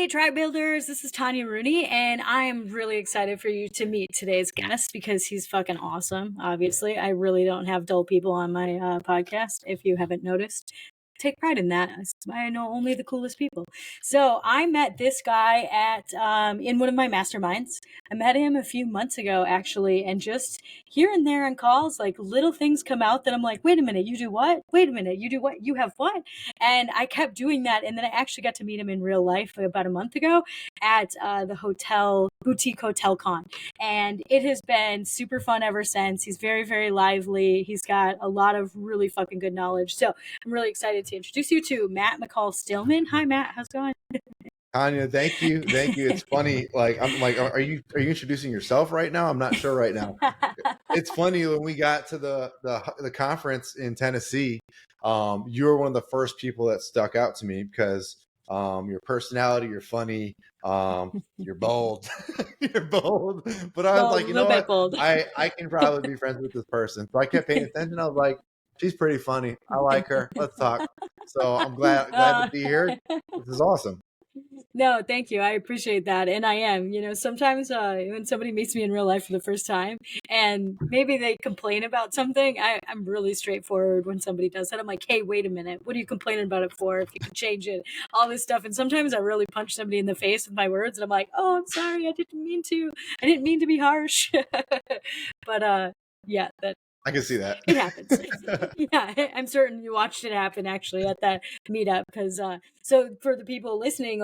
Tribe Builders, this is Tanya Rooney, and I am really excited for you to meet today's guest because he's fucking awesome, obviously. I really don't have dull people on my podcast, if you haven't noticed. Take pride in that. I know only the coolest people. So I met this guy at in one of my masterminds. I met him a few months ago, actually, and just here and there on calls, like little things come out that I'm like, wait a minute, you do what? Wait a minute, you do what? You have what? And I kept doing that, and then I actually got to meet him in real life about a month ago at the boutique hotel con, and it has been super fun ever since. He's very, very lively. He's got a lot of really fucking good knowledge. So I'm really excited to introduce you to Matt McCall-Steelman. Hi, Matt. How's it going? Tanya, thank you. It's funny. Like, I'm like, are you introducing yourself right now? I'm not sure right now. It's funny when we got to the conference in Tennessee. You were one of the first people that stuck out to me because your personality, you're funny, you're bold, you're bold. But I was like, you know what? Bold. I can probably be friends with this person. So I kept paying attention. I was like, she's pretty funny. I like her. Let's talk. So I'm glad to be here. This is awesome. No, thank you. I appreciate that. And I am, sometimes when somebody meets me in real life for the first time and maybe they complain about something, I'm really straightforward when somebody does that. I'm like, hey, wait a minute. What are you complaining about it for? If you can change it, all this stuff. And sometimes I really punch somebody in the face with my words and I'm like, oh, I'm sorry. I didn't mean to be harsh. But yeah, I can see that. It happens. Yeah, I'm certain you watched it happen actually at that meetup because so for the people listening,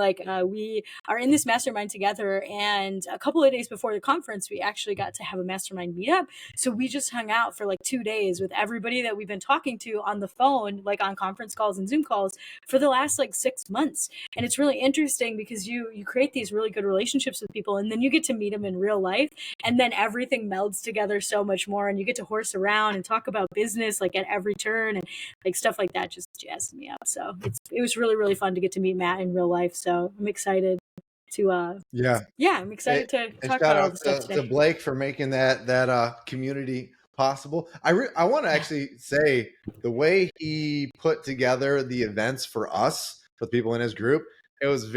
we are in this mastermind together, and a couple of days before the conference, we actually got to have a mastermind meetup. So we just hung out for like 2 days with everybody that we've been talking to on the phone, like on conference calls and Zoom calls for the last like 6 months. And it's really interesting because you create these really good relationships with people, and then you get to meet them in real life, and then everything melds together so much more, and you get to horse around and talk about business like at every turn, and like stuff like that just jazzed me up. So it was really, really fun to get to meet Matt in real life. So I'm excited to I'm excited to talk about all this stuff today. To Blake for making that community possible. I want to actually say the way he put together the events for us, for the people in his group, it was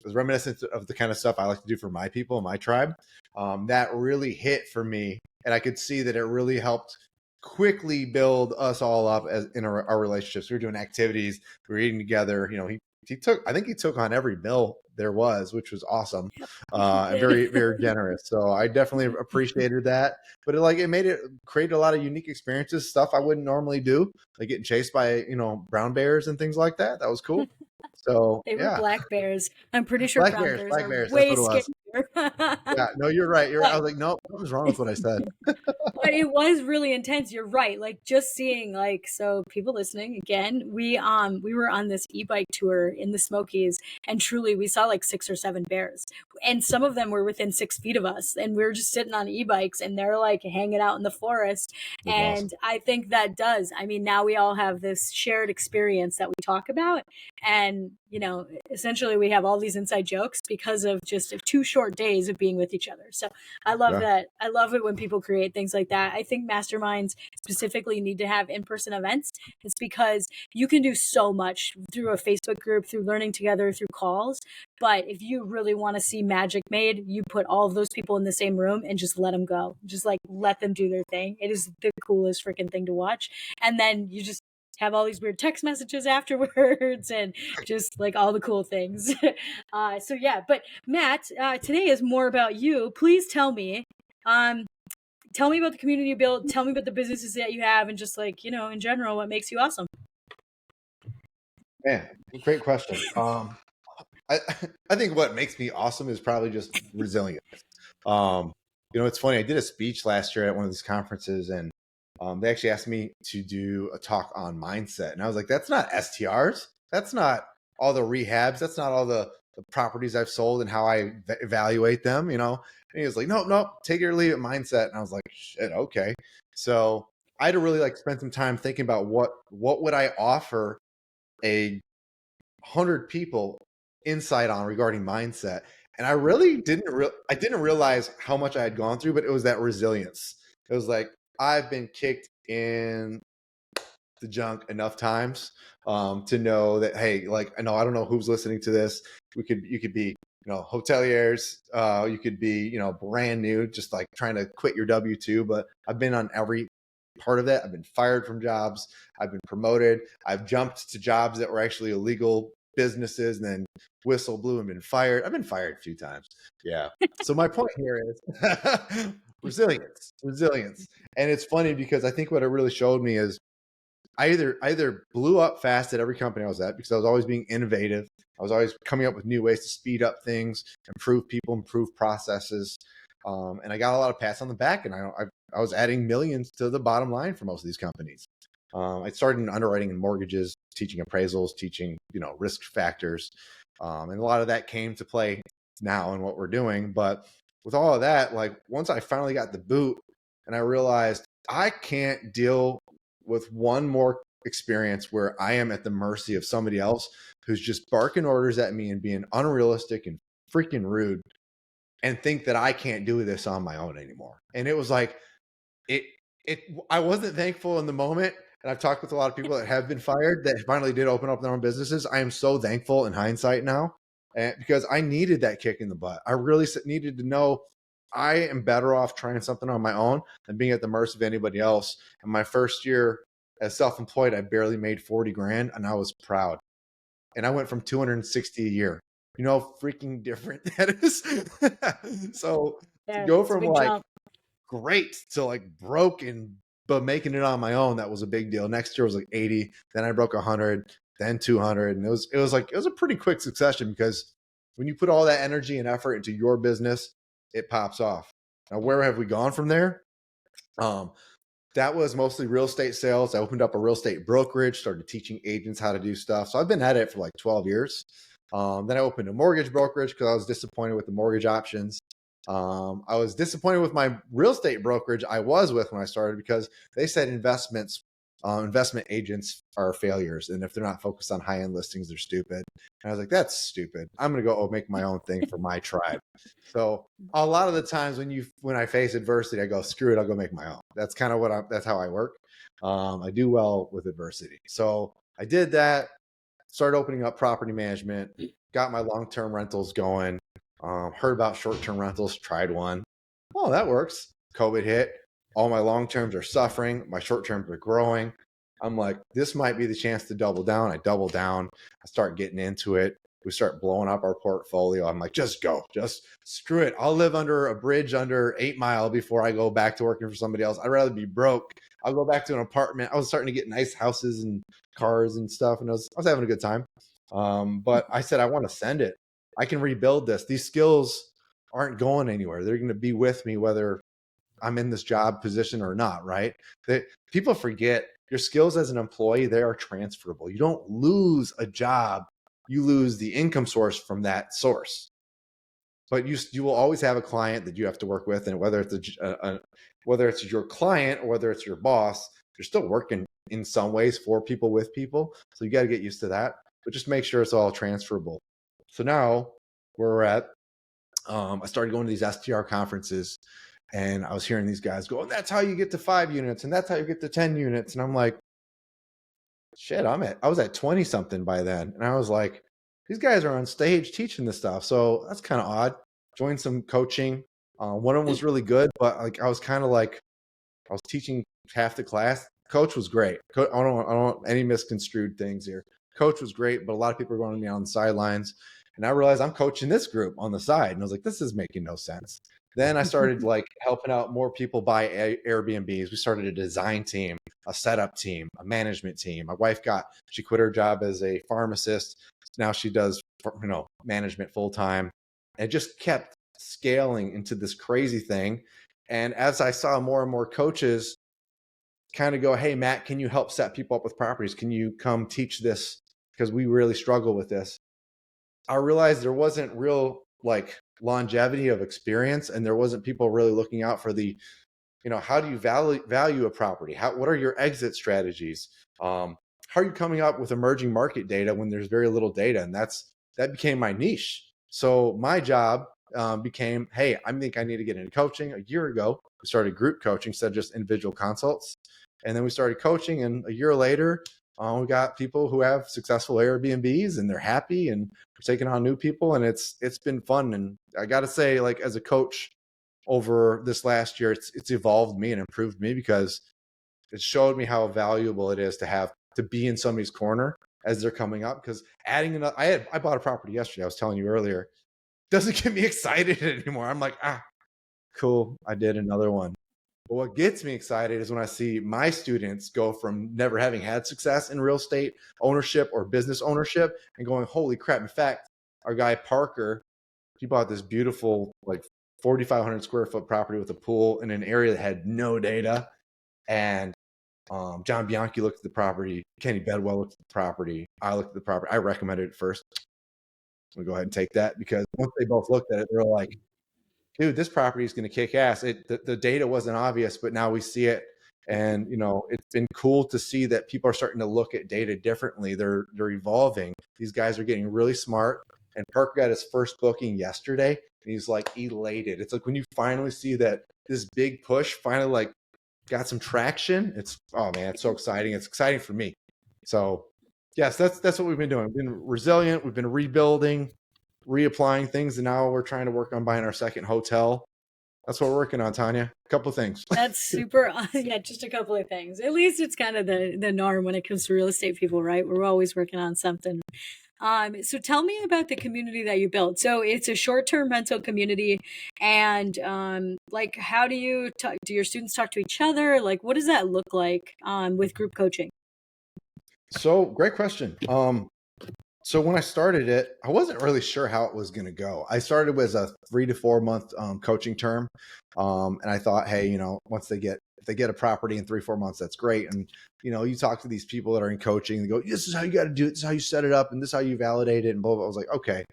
reminiscent of the kind of stuff I like to do for my people, my tribe. That really hit for me, and I could see that it really helped quickly build us all up as in our relationships. We were doing activities, we were eating together. I think he took on every bill there was, which was awesome. Very, very generous. So I definitely appreciated that. But it created a lot of unique experiences, stuff I wouldn't normally do, like getting chased by, brown bears and things like that. That was cool. So they were black bears. I'm pretty sure black brown bears are way scarier. Yeah, no, you're right. I was like, no, something's wrong with what I said. But it was really intense. You're right. Like just seeing so people listening again, we were on this e-bike tour in the Smokies, and truly we saw like 6 or 7 bears, and some of them were within 6 feet of us, and we were just sitting on e-bikes and they're like hanging out in the forest. That's and awesome. I think that now we all have this shared experience that we talk about, and essentially we have all these inside jokes because of just 2 short days of being with each other. So I love that. I love it when people create things like that. I think masterminds specifically need to have in-person events. It's because you can do so much through a Facebook group, through learning together, through calls. But if you really want to see magic made, you put all of those people in the same room and just let them go. Just let them do their thing. It is the coolest freaking thing to watch. And then you just have all these weird text messages afterwards and just like all the cool things. But Matt, today is more about you. Please tell me about the community you built. Tell me about the businesses that you have, and just in general, what makes you awesome. Man, great question. I think what makes me awesome is probably just resilience. It's funny. I did a speech last year at one of these conferences, and they actually asked me to do a talk on mindset. And I was like, that's not STRs. That's not all the rehabs. That's not all the properties I've sold and how I evaluate them, And he was like, no, take it or leave it mindset. And I was like, shit, okay. So I had to really spend some time thinking about what would I offer 100 people insight on regarding mindset. And I really didn't realize how much I had gone through, but it was that resilience. It was like, I've been kicked in the junk enough times to know that, hey, like, I don't know who's listening to this. You could be, hoteliers, you could be, brand new, just like trying to quit your W-2, but I've been on every part of that. I've been fired from jobs. I've been promoted. I've jumped to jobs that were actually illegal businesses and then whistle blew and been fired. I've been fired a few times. Yeah. So my point here is resilience. And it's funny because I think what it really showed me is I either blew up fast at every company I was at because I was always being innovative. I was always coming up with new ways to speed up things, improve people, improve processes. And I got a lot of pats on the back, and I was adding millions to the bottom line for most of these companies. I started in underwriting and mortgages, teaching appraisals, teaching, risk factors. And a lot of that came to play now in what we're doing. But with all of that, like once I finally got the boot and I realized I can't deal with one more experience where I am at the mercy of somebody else who's just barking orders at me and being unrealistic and freaking rude and think that I can't do this on my own anymore. And it was like, I wasn't thankful in the moment. And I've talked with a lot of people that have been fired that finally did open up their own businesses. I am so thankful in hindsight now because I needed that kick in the butt. I really needed to know I am better off trying something on my own than being at the mercy of anybody else. And my first year as self-employed, I barely made 40 grand and I was proud. And I went from 260 a year. You know how freaking different that is? So to go from like jump. Great to like broken, but making it on my own, that was a big deal. Next year was like 80. Then I broke 100, then 200. And it was a pretty quick succession because when you put all that energy and effort into your business, it pops off. Now, where have we gone from there? That was mostly real estate sales. I opened up a real estate brokerage, started teaching agents how to do stuff. So I've been at it for like 12 years. Then I opened a mortgage brokerage because I was disappointed with the mortgage options. I was disappointed with my real estate brokerage I was with when I started because they said investment agents are failures. And if they're not focused on high-end listings, they're stupid. And I was like, that's stupid. I'm going to go make my own thing for my tribe. So a lot of the times when I face adversity, I go, screw it, I'll go make my own. That's kind of that's how I work. I do well with adversity. So I did that, started opening up property management, got my long-term rentals going, heard about short-term rentals, tried one. Oh, that works. COVID hit. All my long-terms are suffering. My short-terms are growing. I'm like, this might be the chance to double down. I double down. I start getting into it. We start blowing up our portfolio. I'm like, just go. Just screw it. I'll live under a bridge under 8 Mile before I go back to working for somebody else. I'd rather be broke. I'll go back to an apartment. I was starting to get nice houses and cars and stuff, and I was having a good time. But I said, I want to send it. I can rebuild this. These skills aren't going anywhere. They're going to be with me whether I'm in this job position or not, right? People forget your skills as an employee, they are transferable. You don't lose a job. You lose the income source from that source. But you will always have a client that you have to work with. And whether it's your client or whether it's your boss, you're still working in some ways for people with people. So you got to get used to that, but just make sure it's all transferable. So now where we're at, I started going to these STR conferences and I was hearing these guys go, that's how you get to 5 units and that's how you get to 10 units. And I'm like, shit, I was at 20 something by then. And I was like, these guys are on stage teaching this stuff. So that's kind of odd. Joined some coaching. One of them was really good, but like I was teaching half the class. Coach was great. I don't want any misconstrued things here. Coach was great, but a lot of people are going to me on the sidelines. And I realized I'm coaching this group on the side. And I was like, this is making no sense. Then I started like helping out more people buy Airbnbs. We started a design team, a setup team, a management team. My wife she quit her job as a pharmacist. Now she does, management full time. And it just kept scaling into this crazy thing. And as I saw more and more coaches kind of go, hey, Matt, can you help set people up with properties? Can you come teach this? Because we really struggle with this. I realized there wasn't real like longevity of experience, and there wasn't people really looking out for the, how do you value a property? What are your exit strategies? How are you coming up with emerging market data when there's very little data? And that became my niche. So my job became, hey, I think I need to get into coaching. A year ago, we started group coaching instead of just individual consults. And then we started coaching, and a year later, we got people who have successful Airbnbs and they're happy, and we're taking on new people, and it's been fun. And I got to say, like, as a coach over this last year, it's evolved me and improved me, because it showed me how valuable it is to be in somebody's corner as they're coming up. Because adding another, I bought a property yesterday, I was telling you earlier, doesn't get me excited anymore. I'm like, cool, I did another one. But what gets me excited is when I see my students go from never having had success in real estate ownership or business ownership and going, holy crap. In fact, our guy Parker, he bought this beautiful, like 4,500 square foot property with a pool in an area that had no data. And John Bianchi looked at the property. Kenny Bedwell looked at the property. I looked at the property. I recommended it first. I'm going to go ahead and take that, because once they both looked at it, they were like, dude, this property is going to kick ass. The data wasn't obvious, but now we see it. And, it's been cool to see that people are starting to look at data differently. They're evolving. These guys are getting really smart. And Parker got his first booking yesterday, and he's like elated. It's like when you finally see that this big push finally like got some traction. Oh man, it's so exciting. It's exciting for me. So yes, that's what we've been doing. We've been resilient. We've been rebuilding, reapplying things, and now we're trying to work on buying our second hotel. That's what we're working on, Tanya. A couple of things. That's super. Yeah, just a couple of things. At least it's kind of the norm when it comes to real estate people, right? We're always working on something. So tell me about the community that you built. So it's a short-term rental community, and like, how do you talk? Do your students talk to each other? Like, what does that look like with group coaching? So great question. So when I started it, I wasn't really sure how it was going to go. I started with a 3 to 4 month coaching term. And I thought, hey, once if they get a property in 3 or 4 months, that's great. And, you talk to these people that are in coaching, they go, this is how you got to do it. This is how you set it up. And this is how you validate it. And blah, blah. I was like, okay.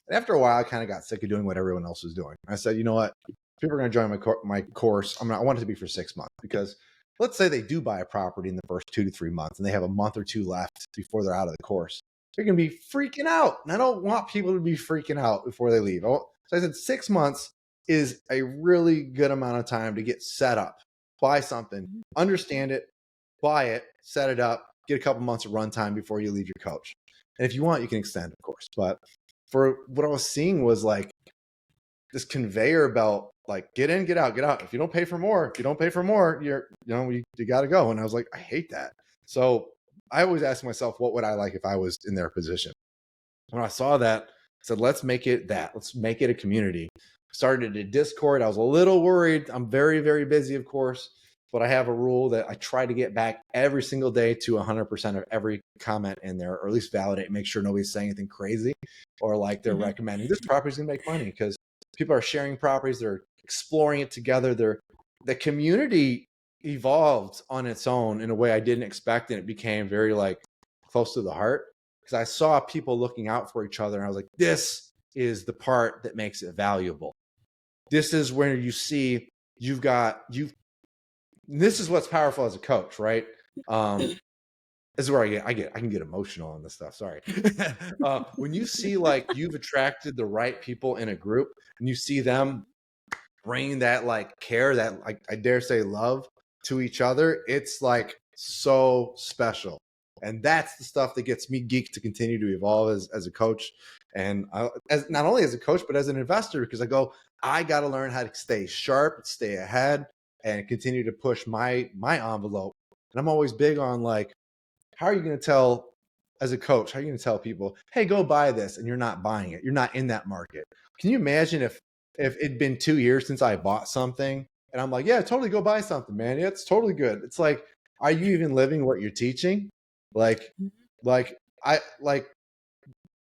And after a while, I kind of got sick of doing what everyone else was doing. I said, you know what? People are going to join my course. I want it to be for 6 months, because let's say they do buy a property in the first 2 to 3 months and they have a month or two left before they're out of the course. They're going to be freaking out. And I don't want people to be freaking out before they leave. So I said 6 months is a really good amount of time to get set up, buy something, understand it, buy it, set it up, get a couple months of runtime before you leave your coach. And if you want, you can extend, of course. But for what I was seeing was like this conveyor belt, like get in, get out, get out. If you don't pay for more, you got to go. And I was like, I hate that. So I always ask myself, what would I like if I was in their position? When I saw that, I said, let's make it that. Let's make it a community. Started a Discord. I was a little worried. I'm very, very busy, of course, but I have a rule that I try to get back every single day to 100% of every comment in there, or at least validate, make sure nobody's saying anything crazy or like they're recommending this property's going to make money, because people are sharing properties. They're exploring it together. The community evolved on its own in a way I didn't expect, and it became very like close to the heart, because I saw people looking out for each other, and I was like, this is the part that makes it valuable. This is where you see this is what's powerful as a coach, right? This is where I can get emotional on this stuff. Sorry. When you see like you've attracted the right people in a group, and you see them bring that like care, that like I dare say love to each other, it's like so special. And that's the stuff that gets me geeked to continue to evolve as a coach, and as not only as a coach but as an investor, because I got to learn how to stay sharp, stay ahead, and continue to push my envelope. And I'm always big on like, how are you going to tell as a coach? How are you going to tell people, hey, go buy this, and you're not buying it? You're not in that market. Can you imagine if it'd been 2 years since I bought something, and I'm like, yeah, totally go buy something, man. Yeah, it's totally good. It's like, are you even living what you're teaching?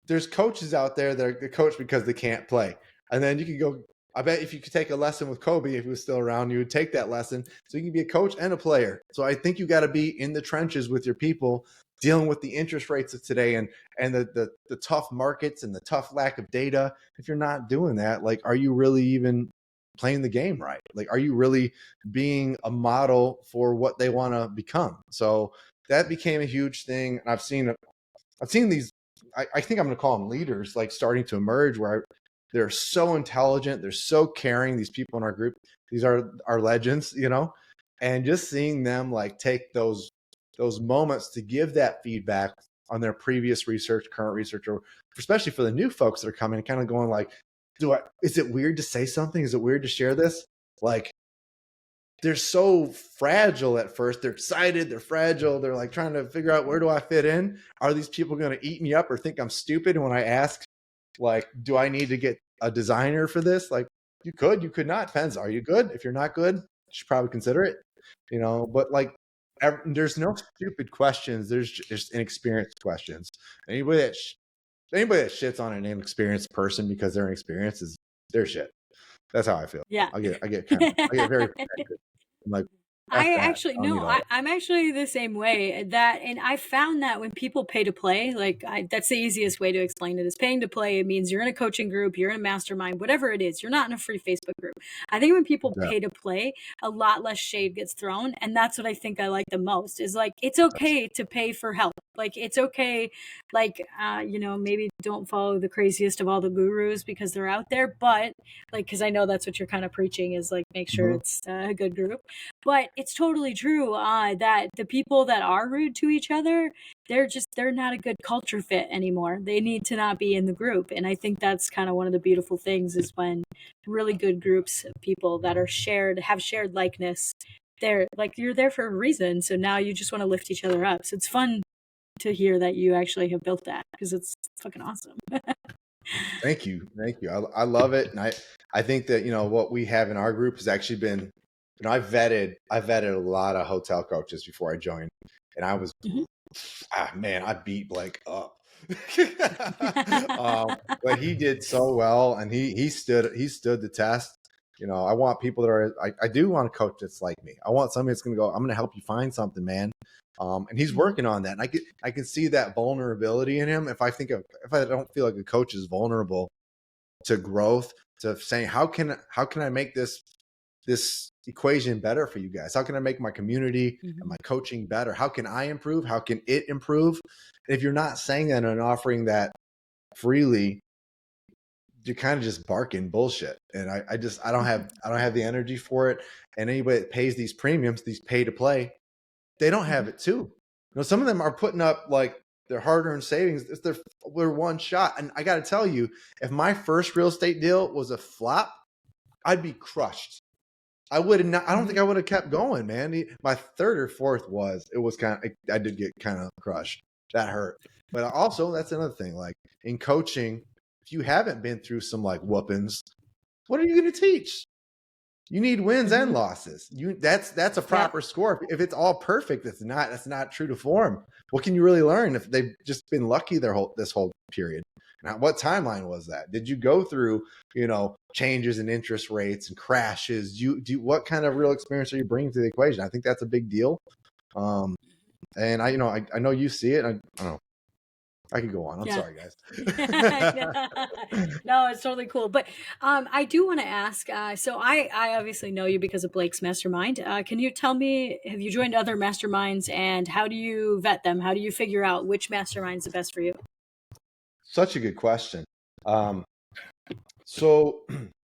There's coaches out there that are coach because they can't play. And then you can go, I bet if you could take a lesson with Kobe, if he was still around, you would take that lesson. So you can be a coach and a player. So I think you got to be in the trenches with your people, dealing with the interest rates of today and the tough markets and the tough lack of data. If you're not doing that, like, are you really even playing the game right? Like, are you really being a model for what they want to become? So that became a huge thing. And I've seen these, I think I'm going to call them leaders, like starting to emerge, where they're so intelligent, they're so caring. These people in our group, these are our legends, and just seeing them like take those moments to give that feedback on their previous research, current research, or especially for the new folks that are coming, kind of going like, is it weird to say something? Is it weird to share this? Like, they're so fragile at first. They're excited. They're fragile. They're like trying to figure out, where do I fit in? Are these people going to eat me up or think I'm stupid when I ask, like, do I need to get a designer for this? Like, you could not. Depends. Are you good? If you're not good, you should probably consider it, but like, there's no stupid questions. There's just inexperienced questions. Anybody that shits on an inexperienced person because they're inexperienced is their shit. That's how I feel. Yeah. I get very angry. I'm like, F I that. actually I don't need no, all that. I'm actually the same way. And I found that when people pay to play, like that's the easiest way to explain it is paying to play. It means you're in a coaching group, you're in a mastermind, whatever it is. You're not in a free Facebook group. I think when people Yeah. pay to play, a lot less shade gets thrown, and that's what I think I like the most. Is like it's okay to pay for help. Like it's okay, like maybe don't follow the craziest of all the gurus because they're out there, but like because I know that's what you're kind of preaching is like make sure it's a good group. But it's totally true that the people that are rude to each other, they're not a good culture fit anymore. They need to not be in the group. And I think that's kind of one of the beautiful things is when really good groups of people that are have shared likeness, they're like, you're there for a reason. So now you just want to lift each other up. So it's fun to hear that you actually have built that because it's fucking awesome. Thank you. I love it. And I think that, what we have in our group has actually been, I vetted a lot of hotel coaches before I joined, and I was, I beat Blake up. But he did so well, and he stood the test. I want people that are, I do want a coach that's like me. I want somebody that's going to go, I'm going to help you find something, man. And he's working on that. And I can see that vulnerability in him. If I don't feel like a coach is vulnerable to growth, to saying, how can I make this equation better for you guys? How can I make my community and my coaching better? How can I improve? How can it improve? And if you're not saying that and offering that freely, you're kind of just barking bullshit. And I don't have the energy for it. And anybody that pays these premiums, these pay to play, they don't have it too. Some of them are putting up like their hard-earned savings. It's their one shot. And I got to tell you, if my first real estate deal was a flop, I'd be crushed. I don't think I would have kept going, man. My third or fourth I did get kind of crushed. That hurt. But also, that's another thing. Like in coaching, if you haven't been through some like whoopings, what are you going to teach? You need wins and losses. That's a proper score. If it's all perfect, that's not true to form. What can you really learn if they've just been lucky this whole period? Now, what timeline was that? Did you go through, changes in interest rates and crashes? What kind of real experience are you bringing to the equation? I think that's a big deal. And I know you see it. I don't know. I can go on. I'm sorry, guys. No, it's totally cool. But I do want to ask, so I obviously know you because of Blake's mastermind. Can you tell me, have you joined other masterminds and how do you vet them? How do you figure out which mastermind's the best for you? Such a good question. So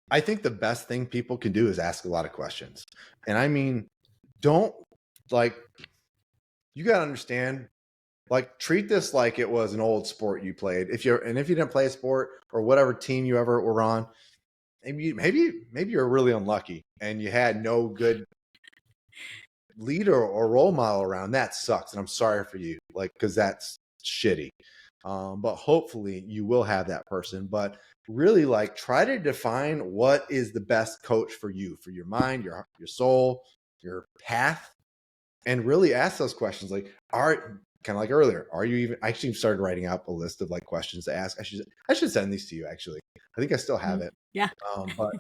I think the best thing people can do is ask a lot of questions. And I mean, you got to understand, like treat this like it was an old sport you played. If you didn't play a sport or whatever team you ever were on, maybe you're really unlucky and you had no good leader or role model around. That sucks. And I'm sorry for you, because that's shitty. But hopefully you will have that person. But really, try to define what is the best coach for you, for your mind, your soul, your path, and really ask those questions. Kind of like earlier, are you even? I actually started writing out a list of questions to ask. I should send these to you. Actually, I think I still have it. Yeah. But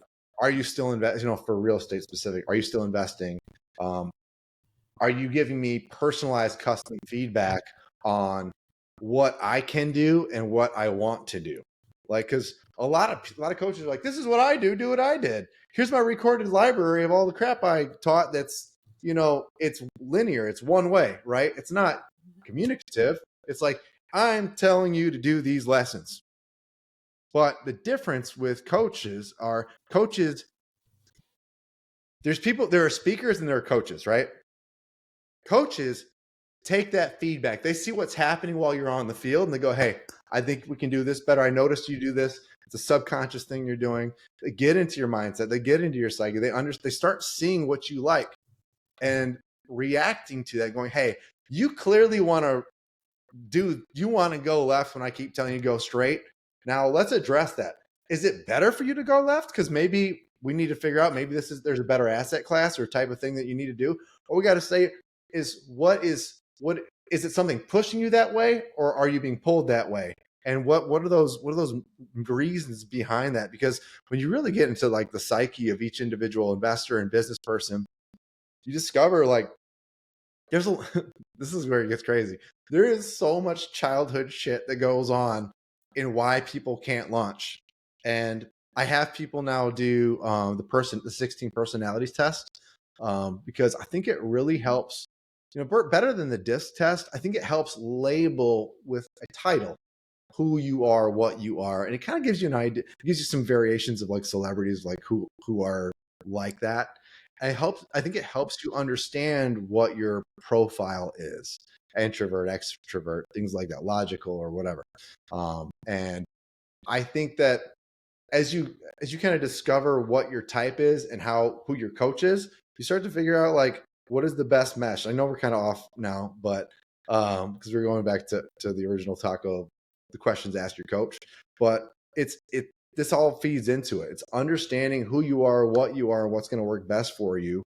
are you still investing? For real estate specific, are you still investing? Are you giving me personalized, custom feedback on what I can do and what I want to do? Because a lot of coaches are like, this is what I do what I did. Here's my recorded library of all the crap I taught. That's, it's linear. It's one way, right? It's not communicative. It's like, I'm telling you to do these lessons. But the difference with coaches there are speakers and there are coaches, right? Coaches take that feedback. They see what's happening while you're on the field and they go, hey, I think we can do this better. I noticed you do this. It's a subconscious thing you're doing. They get into your mindset. They get into your psyche. They start seeing what you like and reacting to that, going, hey, you clearly want to go left when I keep telling you to go straight. Now let's address that. Is it better for you to go left? Because maybe we need to figure out, maybe there's a better asset class or type of thing that you need to do. Or we got to say is is it something pushing you that way, or are you being pulled that way? And what are those reasons behind that? Because when you really get into like the psyche of each individual investor and business person, you discover like this is where it gets crazy. There is so much childhood shit that goes on in why people can't launch. And I have people now do the 16 personalities test because I think it really helps. Better than the DISC test, I think it helps label with a title who you are, what you are, and it kind of gives you an idea. It gives you some variations of like celebrities, like who are like that. And I think it helps you understand what your profile is: introvert, extrovert, things like that, logical or whatever. And I think that as you kind of discover what your type is and who your coach is, you start to figure out like what is the best mesh. I know we're kind of off now, but because we're going back to the original talk of the questions ask your coach, but this all feeds into it. It's understanding who you are, what you are, and what's going to work best for you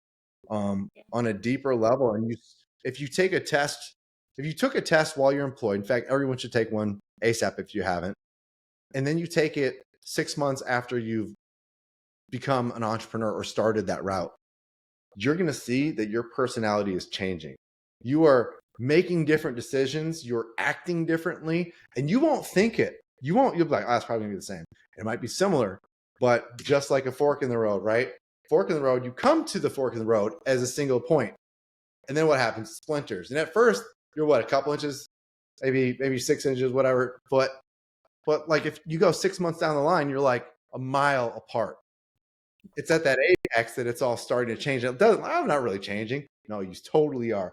on a deeper level. And if you took a test while you're employed, in fact, everyone should take one ASAP if you haven't, and then you take it 6 months after you've become an entrepreneur or started that route, you're going to see that your personality is changing. You are making different decisions. You're acting differently, and you won't think it. You'll be like, oh, it's probably going to be the same. It might be similar, but just like a fork in the road, right? Fork in the road, you come to the fork in the road as a single point. And then what happens? Splinters. And at first, you're a couple inches, maybe 6 inches, whatever, foot. But like if you go 6 months down the line, you're like a mile apart. It's at that apex that it's all starting to change. I'm not really changing. No, you totally are.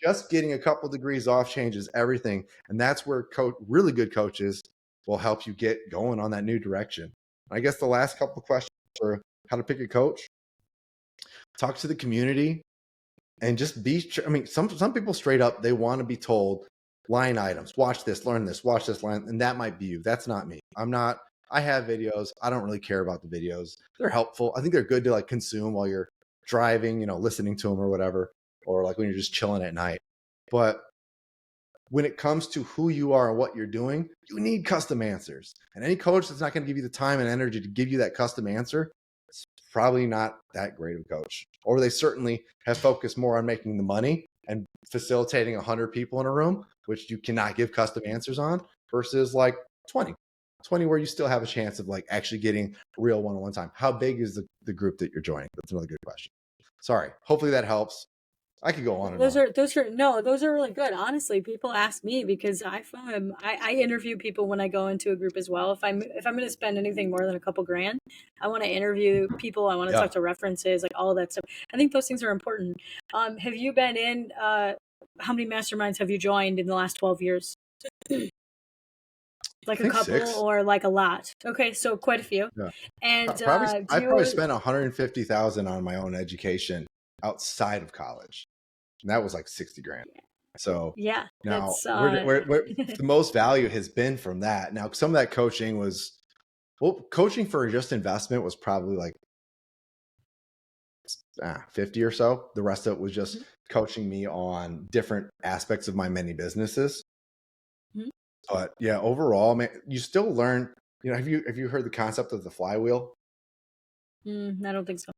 Just getting a couple degrees off changes everything. And that's where really good coaches will help you get going on that new direction. I guess the last couple of questions for how to pick a coach: talk to the community and just some people straight up, they want to be told line items, watch this, learn this, watch this line. And that might be you. That's not me. I have videos. I don't really care about the videos. They're helpful. I think they're good to like consume while you're driving, listening to them or whatever, or like when you're just chilling at night. But when it comes to who you are and what you're doing, you need custom answers. And any coach that's not going to give you the time and energy to give you that custom answer, it's probably not that great of a coach. Or they certainly have focused more on making the money and facilitating 100 people in a room, which you cannot give custom answers on, versus like 20 where you still have a chance of like actually getting real one-on-one time. How big is the group that you're joining? That's another good question. Sorry. Hopefully that helps. I could go on and those on. Those are really good. Honestly, people ask me because I interview people when I go into a group as well. If I'm going to spend anything more than a couple grand, I want to interview people. I want to talk to references, like all of that stuff. I think those things are important. Have you been in? How many masterminds have you joined in the last 12 years? Like a couple 6. or like a lot? Okay, so quite a few. Yeah. And I probably spent $150,000 on my own education outside of college, and that was like 60 grand. So yeah, now where the most value has been from that. Now some of that coaching was, coaching for just investment was probably like 50 or so. The rest of it was just coaching me on different aspects of my many businesses. But yeah, overall, man, you still learn. Have you heard the concept of the flywheel? I don't think so.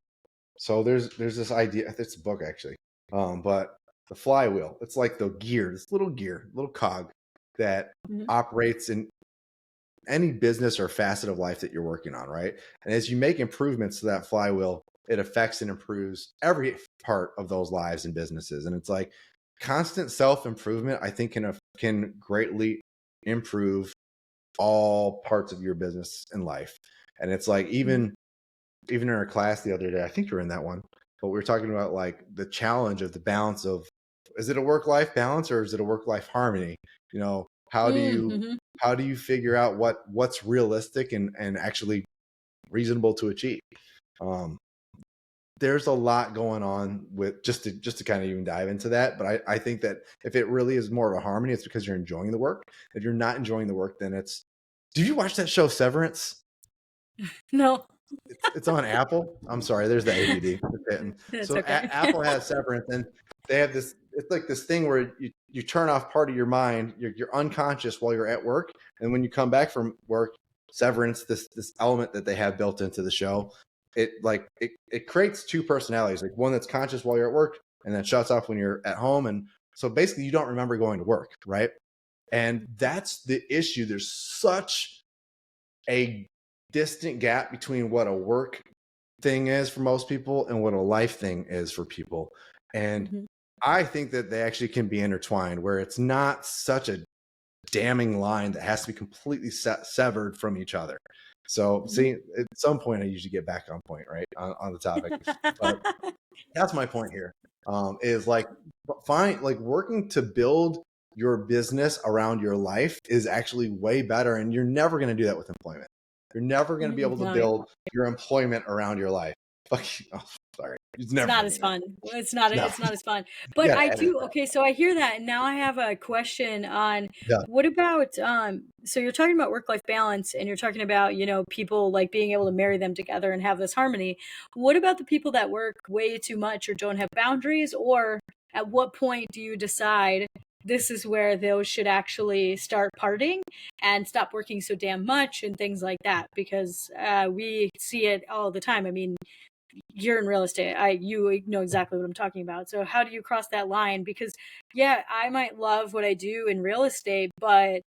So there's this idea. It's a book actually, but the flywheel. It's like the gear, this little cog that operates in any business or facet of life that you're working on, right? And as you make improvements to that flywheel, it affects and improves every part of those lives and businesses. And it's like constant self-improvement, I think can greatly improve all parts of your business and life. And it's like even in our class the other day, I think you were in that one, but we're talking about like the challenge of the balance of, is it a work-life balance or is it a work-life harmony? You know, Mm-hmm. how do you figure out what's realistic and actually reasonable to achieve? There's a lot going on with just to kind of even dive into that. But I think that if it really is more of a harmony, it's because you're enjoying the work. If you're not enjoying the work, then it's, did you watch that show Severance? No. It's on Apple. I'm sorry, there's the ADD. It's So okay. Apple has Severance, and they have this. It's like this thing where you turn off part of your mind. You're unconscious while you're at work, and when you come back from work, Severance, this element that they have built into the show, it creates two personalities, like one that's conscious while you're at work, and then shuts off when you're at home. And so basically, you don't remember going to work, right? And that's the issue. There's such a distant gap between what a work thing is for most people and what a life thing is for people. And Mm-hmm. I think that they actually can be intertwined, where it's not such a damning line that has to be completely severed from each other. So see, at some point I usually get back on point, right, on the topic. But that's my point here, is like, like working to build your business around your life is actually way better. And you're never going to do that with employment. You're never going to be able to No, build your employment around your life. Oh, sorry. it's not as fun. It's not as fun. But I do, okay, so I hear that, and now I have a question on Yeah. what about so you're talking about work-life balance, and you're talking about, you know, people like being able to marry them together and have this harmony. What about the people that work way too much or don't have boundaries? Or at what point do you decide this is where those should actually start parting and stop working so damn much and things like that? Because we see it all the time. I mean, you're in real estate. You know exactly what I'm talking about. So how do you cross that line? Because yeah, I might love what I do in real estate, but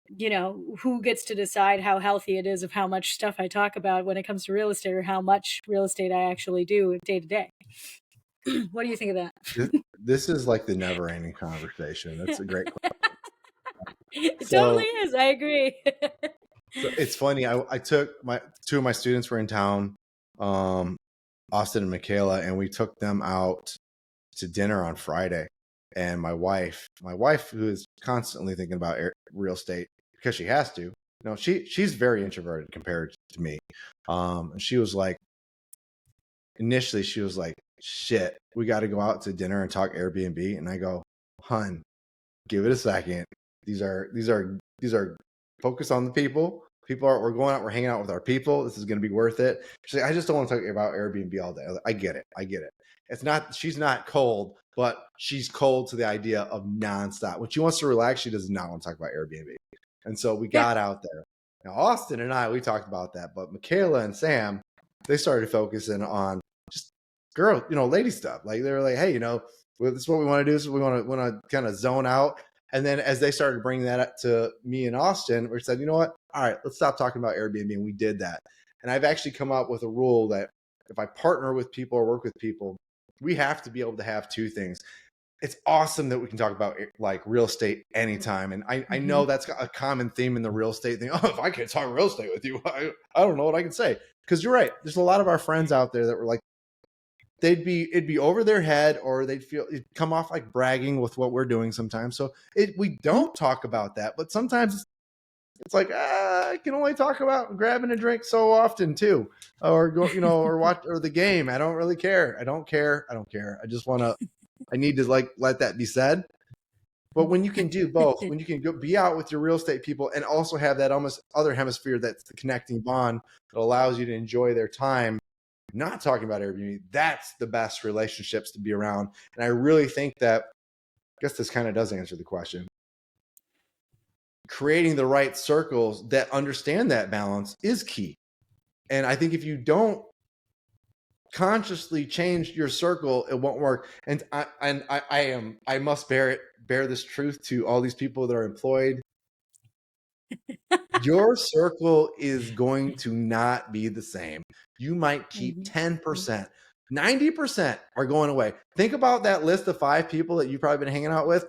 you know, who gets to decide how healthy it is of how much stuff I talk about when it comes to real estate, or how much real estate I actually do day to day? What do you think of that? This is like the never ending conversation. That's a great question. It totally So, is. I agree. so it's funny. I took two of my students were in town, Austin and Michaela, and we took them out to dinner on Friday. And my wife, who is constantly thinking about real estate because she has to, you know, she's very introverted compared to me. And she was like, initially she was like, shit, we got to go out to dinner and talk Airbnb. And I go, hun, give it a second. These are focus on the people. We're going out, we're hanging out with our people. This is going to be worth it. She's like, I just don't want to talk about Airbnb all day. I get it. It's not, she's not cold, but she's cold to the idea of nonstop. When she wants to relax, she does not want to talk about Airbnb. And so we got out there. Now, Austin and I, we talked about that, but Michaela and Sam, they started focusing on just girl, you know, lady stuff. Like they were like, hey, you know, this is what we want to do. So we want to kind of zone out. And then as they started bringing that up to me and Austin, we said, you know what? All right, let's stop talking about Airbnb. And we did that. And I've actually come up with a rule that if I partner with people or work with people, we have to be able to have two things. It's awesome that we can talk about like real estate anytime. And I know that's a common theme in the real estate thing. Oh, if I can't talk real estate with you, I don't know what I can say. Because you're right. There's a lot of our friends out there that were like, it'd be over their head, or they'd come off like bragging with what we're doing sometimes. So we don't talk about that, but sometimes it's like, I can only talk about grabbing a drink so often too, or go, you know, or watch, or the game. I don't really care. I don't care. I just want to, I need to like, let that be said. But when you can do both, when you can go be out with your real estate people and also have that almost other hemisphere, that's the connecting bond that allows you to enjoy their time, not talking about Airbnb, that's the best relationships to be around. And I really think that, I guess this kind of does answer the question. Creating the right circles that understand that balance is key. And I think if you don't consciously change your circle, it won't work. And I must bear this truth to all these people that are employed. Your circle is going to not be the same. You might keep 10%. 90% are going away. Think about that list of 5 people that you've probably been hanging out with.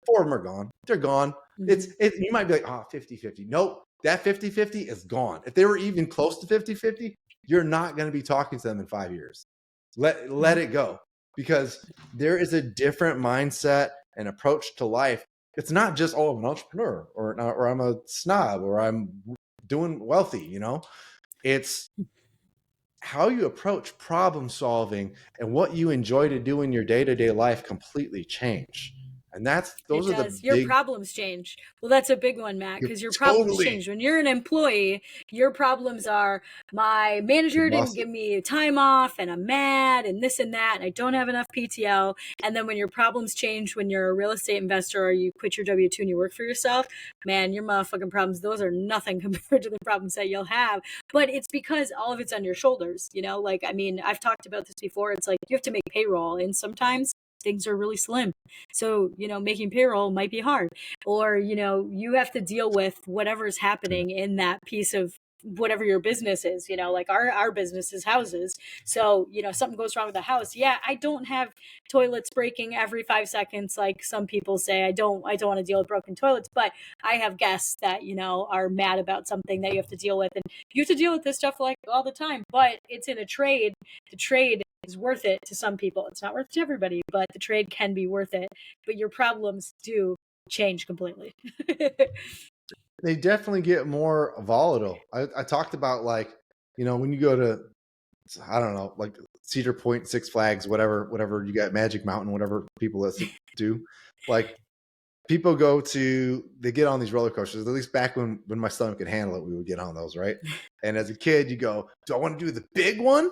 4 of them are gone. They're gone. You might be like, 50-50. Nope. That 50-50 is gone. If they were even close to 50-50, you're not going to be talking to them in 5 years. Let it go, because there is a different mindset and approach to life. It's not just, oh, I'm an entrepreneur, or I'm a snob, or I'm doing wealthy, you know. It's how you approach problem solving and what you enjoy to do in your day-to-day life completely change. And It those are the does. Your big, problems change. Well, that's a big one, Matt, because your problems totally, change. When you're an employee, your problems are my your manager didn't boss. give me time off and I'm mad and this and that and I don't have enough PTO. And then when your problems change when you're a real estate investor or you quit your W-2 and you work for yourself, man, your motherfucking problems, those are nothing compared to the problems that you'll have. But it's because all of it's on your shoulders, you know? Like, I mean, I've talked about this before. It's like you have to make payroll, and sometimes things are really slim. So, you know, making payroll might be hard. Or, you know, you have to deal with whatever's happening in that piece of whatever your business is, you know, like our business is houses. So, you know, something goes wrong with the house. Yeah, I don't have toilets breaking every 5 seconds like some people say. I don't want to deal with broken toilets, but I have guests that, you know, are mad about something that you have to deal with, and you have to deal with this stuff like all the time. But it's in a trade. The trade is worth it to some people. It's not worth it to everybody, but the trade can be worth it. But your problems do change completely. They definitely get more volatile. I talked about, like, you know, when you go to, I don't know, like Cedar Point, Six Flags, whatever you got, Magic Mountain, whatever people listen do, like, people they get on these roller coasters. At least back when my stomach could handle it, we would get on those, right? And as a kid, you go, do I want to do the big one?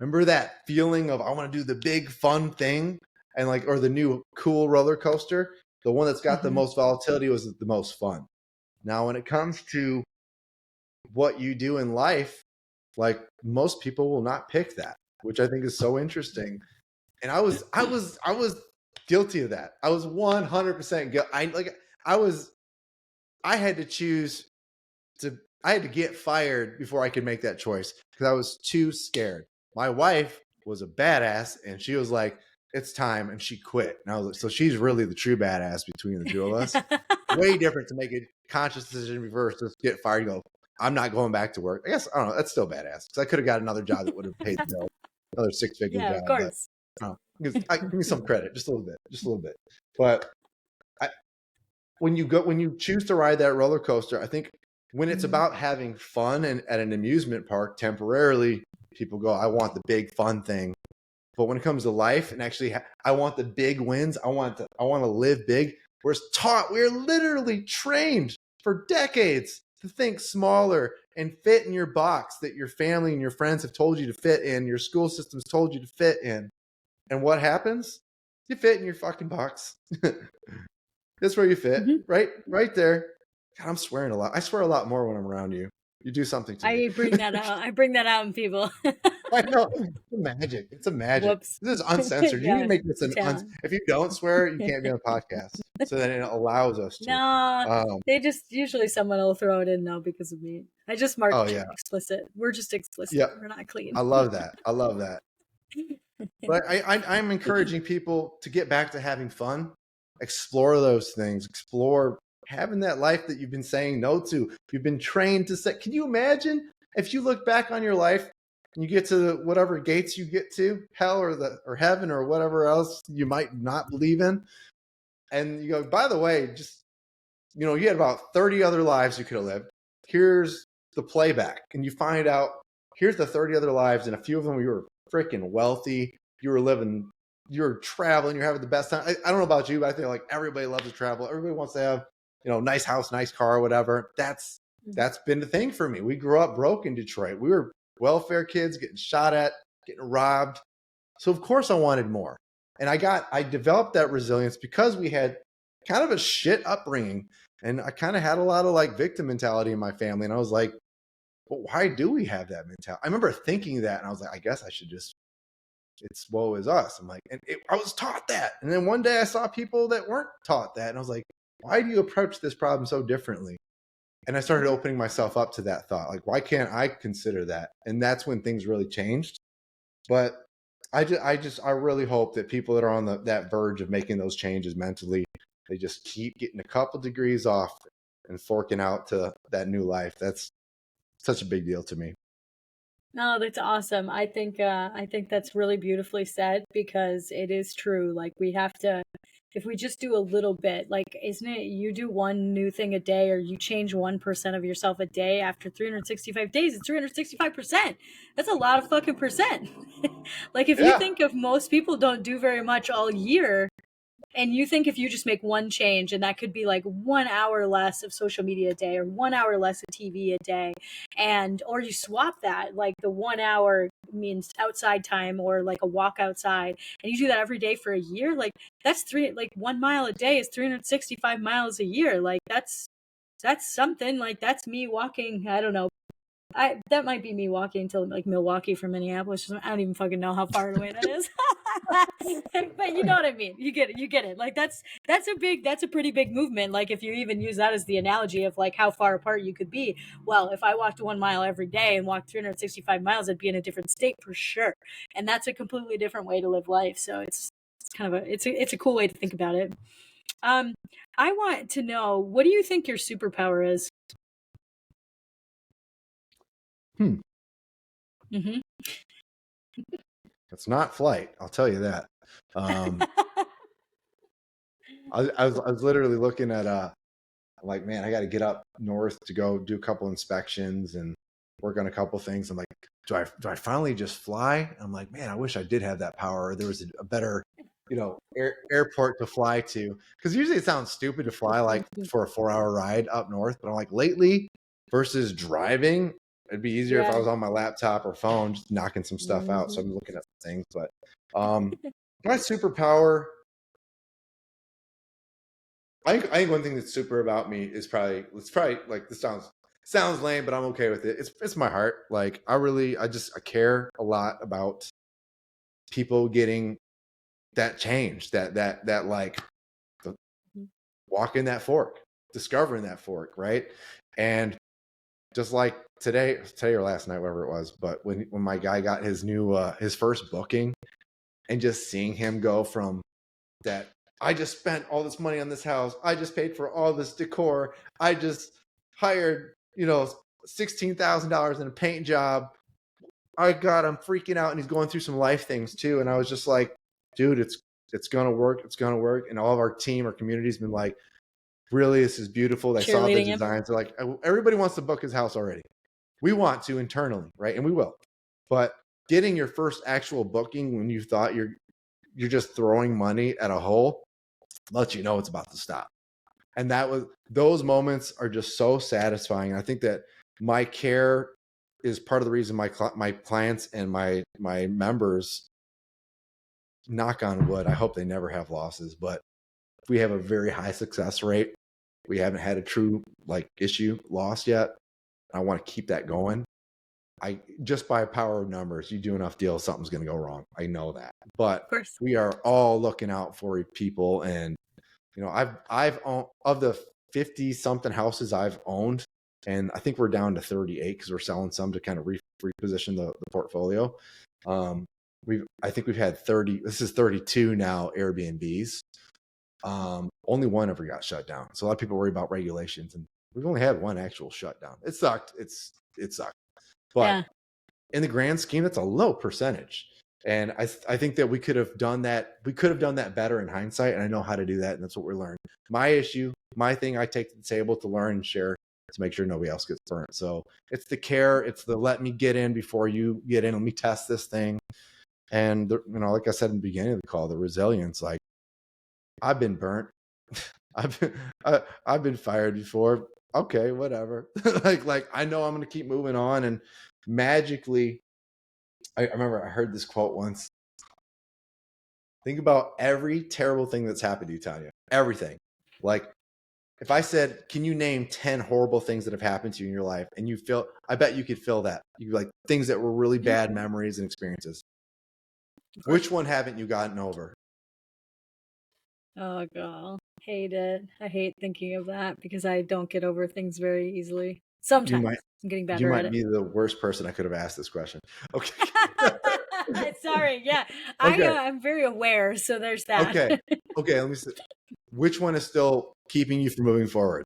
Remember that feeling of, I want to do the big fun thing, and like, or the new cool roller coaster, the one that's got the most volatility was the most fun. Now, when it comes to what you do in life, like, most people will not pick that, which I think is so interesting. And I was guilty of that. I was 100% guilty. I had to choose I had to get fired before I could make that choice, because I was too scared. My wife was a badass, and she was like, it's time, and she quit. And I was like, so she's really the true badass between the two of us. Way different to make a conscious decision reverse, just get fired and go, I'm not going back to work. I guess, I don't know, that's still badass, because I could have got another job that would have paid the bill, another six-figure Yeah, job. of But course. give me some credit, just a little bit. But when you choose to ride that roller coaster, I think when it's about having fun and at an amusement park temporarily, people go, I want the big fun thing. But when it comes to life and actually, I want the big wins. I want to live big. We're literally trained for decades to think smaller and fit in your box that your family and your friends have told you to fit in, your school system's told you to fit in. And what happens? You fit in your fucking box. That's where you fit, right there. God, I'm swearing a lot. I swear a lot more when I'm around you. You do something to me. I bring that out. I bring that out in people. I know. It's a magic. It's a magic. Whoops. This is uncensored. You need to Yes, make this it's a talent. if you don't swear, you can't be on a podcast. So then it allows us to. No, they just usually someone will throw it in though because of me. I just mark explicit. We're just explicit. Yeah. We're not clean. I love that. But I'm encouraging people to get back to having fun, explore those things, explore having that life that you've been saying no to. You've been trained to say. Can you imagine if you look back on your life and you get to whatever gates you get to, hell or heaven or whatever else you might not believe in, and you go, by the way, just, you know, you had about 30 other lives you could have lived. Here's the playback, and you find out here's the 30 other lives, and a few of them you were freaking wealthy. You're traveling, you're having the best time. I don't know about you, but I think like everybody loves to travel. Everybody wants to have, you know, nice house, nice car, whatever. That's been the thing for me. We grew up broke in Detroit. We were welfare kids, getting shot at, getting robbed. So of course I wanted more. And I developed that resilience because we had kind of a shit upbringing. And I kind of had a lot of like victim mentality in my family. And I was like, but why do we have that mentality? I remember thinking that, and I was like, I guess I should just, it's woe is us. I'm like, I was taught that. And then one day I saw people that weren't taught that. And I was like, why do you approach this problem so differently? And I started opening myself up to that thought. Like, why can't I consider that? And that's when things really changed. But I really hope that people that are on that verge of making those changes mentally, they just keep getting a couple degrees off and forking out to that new life. That's such a big deal to me. No, that's awesome. I think that's really beautifully said, because it is true. Like, we have to, if we just do a little bit, like, isn't it, you do one new thing a day, or you change 1% of yourself a day, after 365 days, it's 365%. That's a lot of fucking percent. Like, if you Yeah. think of, most people don't do very much all year, and you think if you just make one change, and that could be like 1 hour less of social media a day, or 1 hour less of TV a day, and or you swap that, like the 1 hour means outside time, or like a walk outside, and you do that every day for a year, like that's 1 mile a day is 365 miles a year. Like, that's something. Like, that's me walking, I don't know, that might be me walking to like Milwaukee from Minneapolis. I don't even fucking know how far away that is. But you know what I mean. You get it. You get it. Like, that's a pretty big movement. Like, if you even use that as the analogy of like how far apart you could be. Well, if I walked 1 mile every day and walked 365 miles, I'd be in a different state for sure. And that's a completely different way to live life. So it's kind of it's a cool way to think about it. Um, I want to know, what do you think your superpower is? Mm-hmm. It's not flight, I'll tell you that. I was literally looking at I'm like, man, I got to get up north to go do a couple inspections and work on a couple things. I'm like, do I finally just fly? I'm like, man, I wish I did have that power, or there was a better, airport to fly to. Because usually it sounds stupid to fly like for a 4-hour ride up north, but I'm like, lately versus driving, it'd be easier if I was on my laptop or phone just knocking some stuff out. So I'm looking at things, but my superpower, I think one thing that's super about me is probably like, this sounds lame, but I'm okay with it. It's my heart. Like, I care a lot about people getting that change, that like walking that fork, discovering that fork, right? And just like today or last night, whatever it was, but when my guy got his new his first booking, and just seeing him go from that, I just spent all this money on this house, I just paid for all this decor, I just hired, $16,000 in a paint job, I'm freaking out, and he's going through some life things too. And I was just like, dude, it's gonna work, and all of our team, our community's been like, really, this is beautiful. They saw the designs. They're like, everybody wants to book his house already. We want to internally, right? And we will. But getting your first actual booking when you thought you're just throwing money at a hole lets you know it's about to stop. And those moments are just so satisfying. I think that my care is part of the reason my clients and my members, knock on wood, I hope they never have losses, but we have a very high success rate. We haven't had a true issue loss yet. I want to keep that going. Just by power of numbers, you do enough deals, something's going to go wrong. I know that, but we are all looking out for people. And I've owned, of the 50 something houses I've owned, and I think we're down to 38 because we're selling some to kind of reposition the portfolio. I think we've had 30. This is 32 now Airbnbs. Only one ever got shut down. So a lot of people worry about regulations, and we've only had one actual shutdown. It sucked. It sucked. But in the grand scheme, that's a low percentage. And I think that we could have done that. We could have done that better in hindsight. And I know how to do that. And that's what we're learning. My thing I take to the table to learn and share to make sure nobody else gets burnt. So it's the care. It's the let me get in before you get in. Let me test this thing. And, like I said in the beginning of the call, the resilience, like, I've been burnt. I've been fired before. Okay, whatever. like I know I'm going to keep moving on. And magically, I remember I heard this quote once. Think about every terrible thing that's happened to you, Tanya. Everything. Like, if I said, can you name 10 horrible things that have happened to you in your life? And I bet you could fill that. You like things that were really bad memories and experiences. Which one haven't you gotten over? Oh god, hate it. I hate thinking of that because I don't get over things very easily. Sometimes I'm getting better at it. You might be the worst person I could have asked this question. Okay. Sorry. Yeah, okay. I'm very aware. So there's that. Okay. Let me see. Which one is still keeping you from moving forward?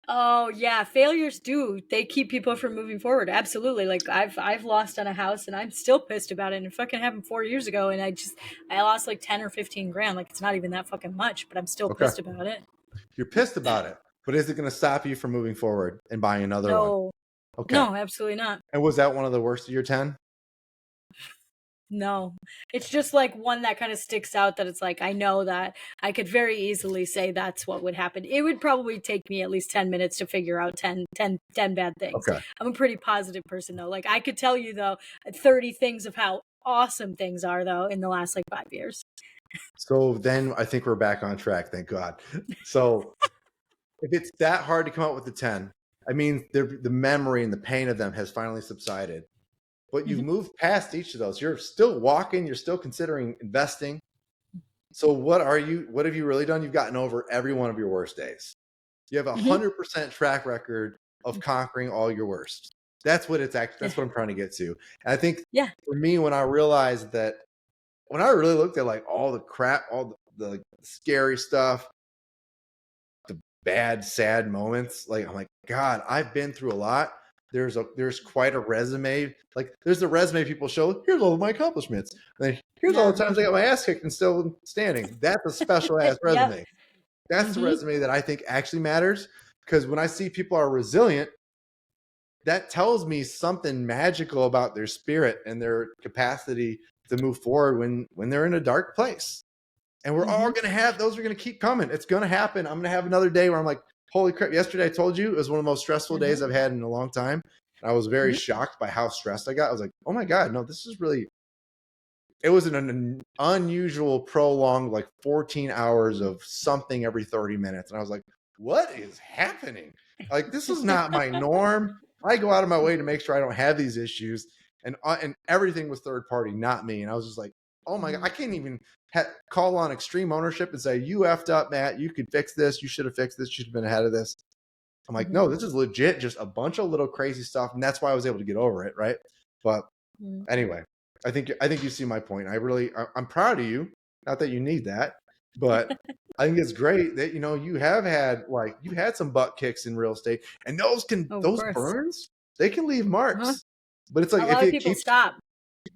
Oh yeah, failures do. They keep people from moving forward. Absolutely. Like I've lost on a house and I'm still pissed about it. And it fucking happened 4 years ago and I lost like 10 or 15 grand. Like it's not even that fucking much, but I'm still Okay. pissed about it. You're pissed about it, but is it going to stop you from moving forward and buying another one? No. Okay. No, absolutely not. And was that one of the worst of your 10? No. It's just like one that kind of sticks out that it's like I know that I could very easily say that's what would happen. It would probably take me at least 10 minutes to figure out 10 bad things. Okay. I'm a pretty positive person though. Like I could tell you though 30 things of how awesome things are though in the last like 5 years. So then I think we're back on track, thank God. So if it's that hard to come up with the 10, I mean, the memory and the pain of them has finally subsided. But you've moved past each of those. You're still walking. You're still considering investing. So what have you really done? You've gotten over every one of your worst days. You have 100% track record of conquering all your worst. That's what it's actually, that's what I'm trying to get to. And I think for me, when I realized that, when I really looked at like all the crap, all the scary stuff, the bad, sad moments, like I'm like, God, I've been through a lot. There's quite a resume. Like there's the resume people show. Here's all of my accomplishments. And then here's all the times I got my ass kicked and still standing. That's a special ass resume. That's the resume that I think actually matters. Because when I see people are resilient, that tells me something magical about their spirit and their capacity to move forward when they're in a dark place. And we're all going to have, those are going to keep coming. It's going to happen. I'm going to have another day where I'm like, holy crap. Yesterday I told you it was one of the most stressful days I've had in a long time. And I was very shocked by how stressed I got. I was like, oh my God, no, this is really, it was an unusual prolonged, like 14 hours of something every 30 minutes. And I was like, what is happening? Like, this is not my norm. I go out of my way to make sure I don't have these issues. And everything was third party, not me. And I was just like, oh my God, I can't even call on extreme ownership and say, you effed up, Matt. You could fix this. You should have fixed this. You should have been ahead of this. I'm like, no, this is legit just a bunch of little crazy stuff. And that's why I was able to get over it. Right. But anyway, I think you see my point. I'm proud of you. Not that you need that, but I think it's great that, you have had you've had some butt kicks in real estate, and those burns, they can leave marks. But it's like, a lot of people stop.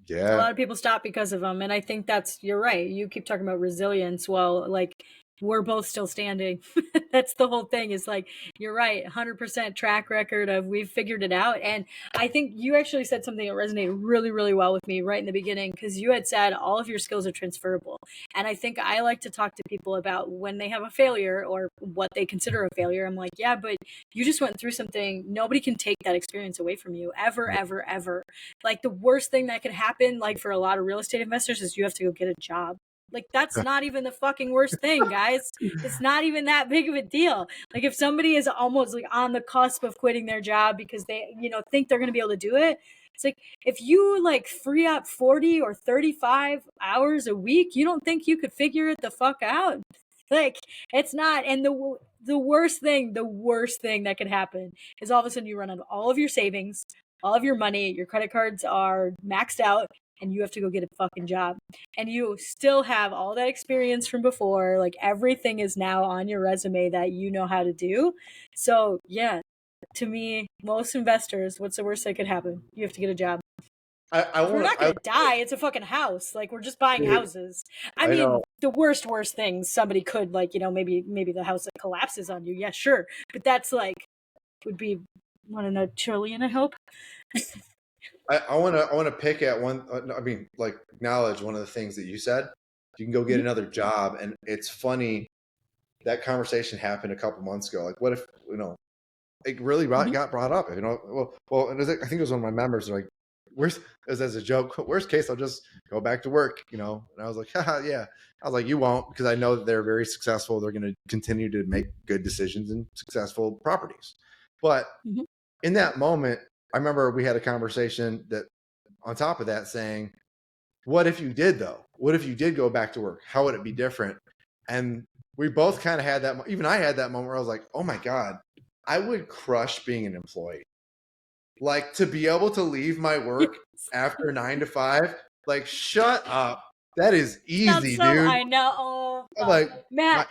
Yeah. A lot of people stop because of them. And I think you're right. You keep talking about resilience. Well, like we're both still standing. That's the whole thing is like, you're right. 100% track record of we've figured it out. And I think you actually said something that resonated really, really well with me right in the beginning, because you had said all of your skills are transferable. And I think I like to talk to people about when they have a failure or what they consider a failure. I'm like, yeah, but you just went through something. Nobody can take that experience away from you ever, ever, ever. Like the worst thing that could happen, like for a lot of real estate investors, is you have to go get a job. Like that's not even the fucking worst thing, guys. It's not even that big of a deal. Like if somebody is almost like on the cusp of quitting their job because they, think they're going to be able to do it. It's like, if you like free up 40 or 35 hours a week, you don't think you could figure it the fuck out? Like it's not. And the worst thing that could happen is all of a sudden you run out of all of your savings, all of your money, your credit cards are maxed out, and you have to go get a fucking job. And you still have all that experience from before. Like everything is now on your resume that you know how to do. So yeah, to me, most investors, what's the worst that could happen? You have to get a job. We're not going to die. It's a fucking house. Like we're just buying houses. I mean, the worst things somebody could maybe the house that collapses on you. Yeah, sure. But that's like, would be 1 in a trillion, I hope. I want to pick at one. Acknowledge one of the things that you said. You can go get another job, and it's funny that conversation happened a couple months ago. Like, what if it really got brought up? Well, and I think it was one of my members. Like, as a joke, worst case, I'll just go back to work. And I was like, haha, yeah. I was like, you won't, because I know that they're very successful. They're going to continue to make good decisions and successful properties. But in that moment, I remember we had a conversation that on top of that saying, what if you did though? What if you did go back to work? How would it be different? And we both kind of had that. Even I had that moment where I was like, oh my God, I would crush being an employee. Like to be able to leave my work after 9 to 5, like shut up. That is easy, dude. I know. I'm like, Matt,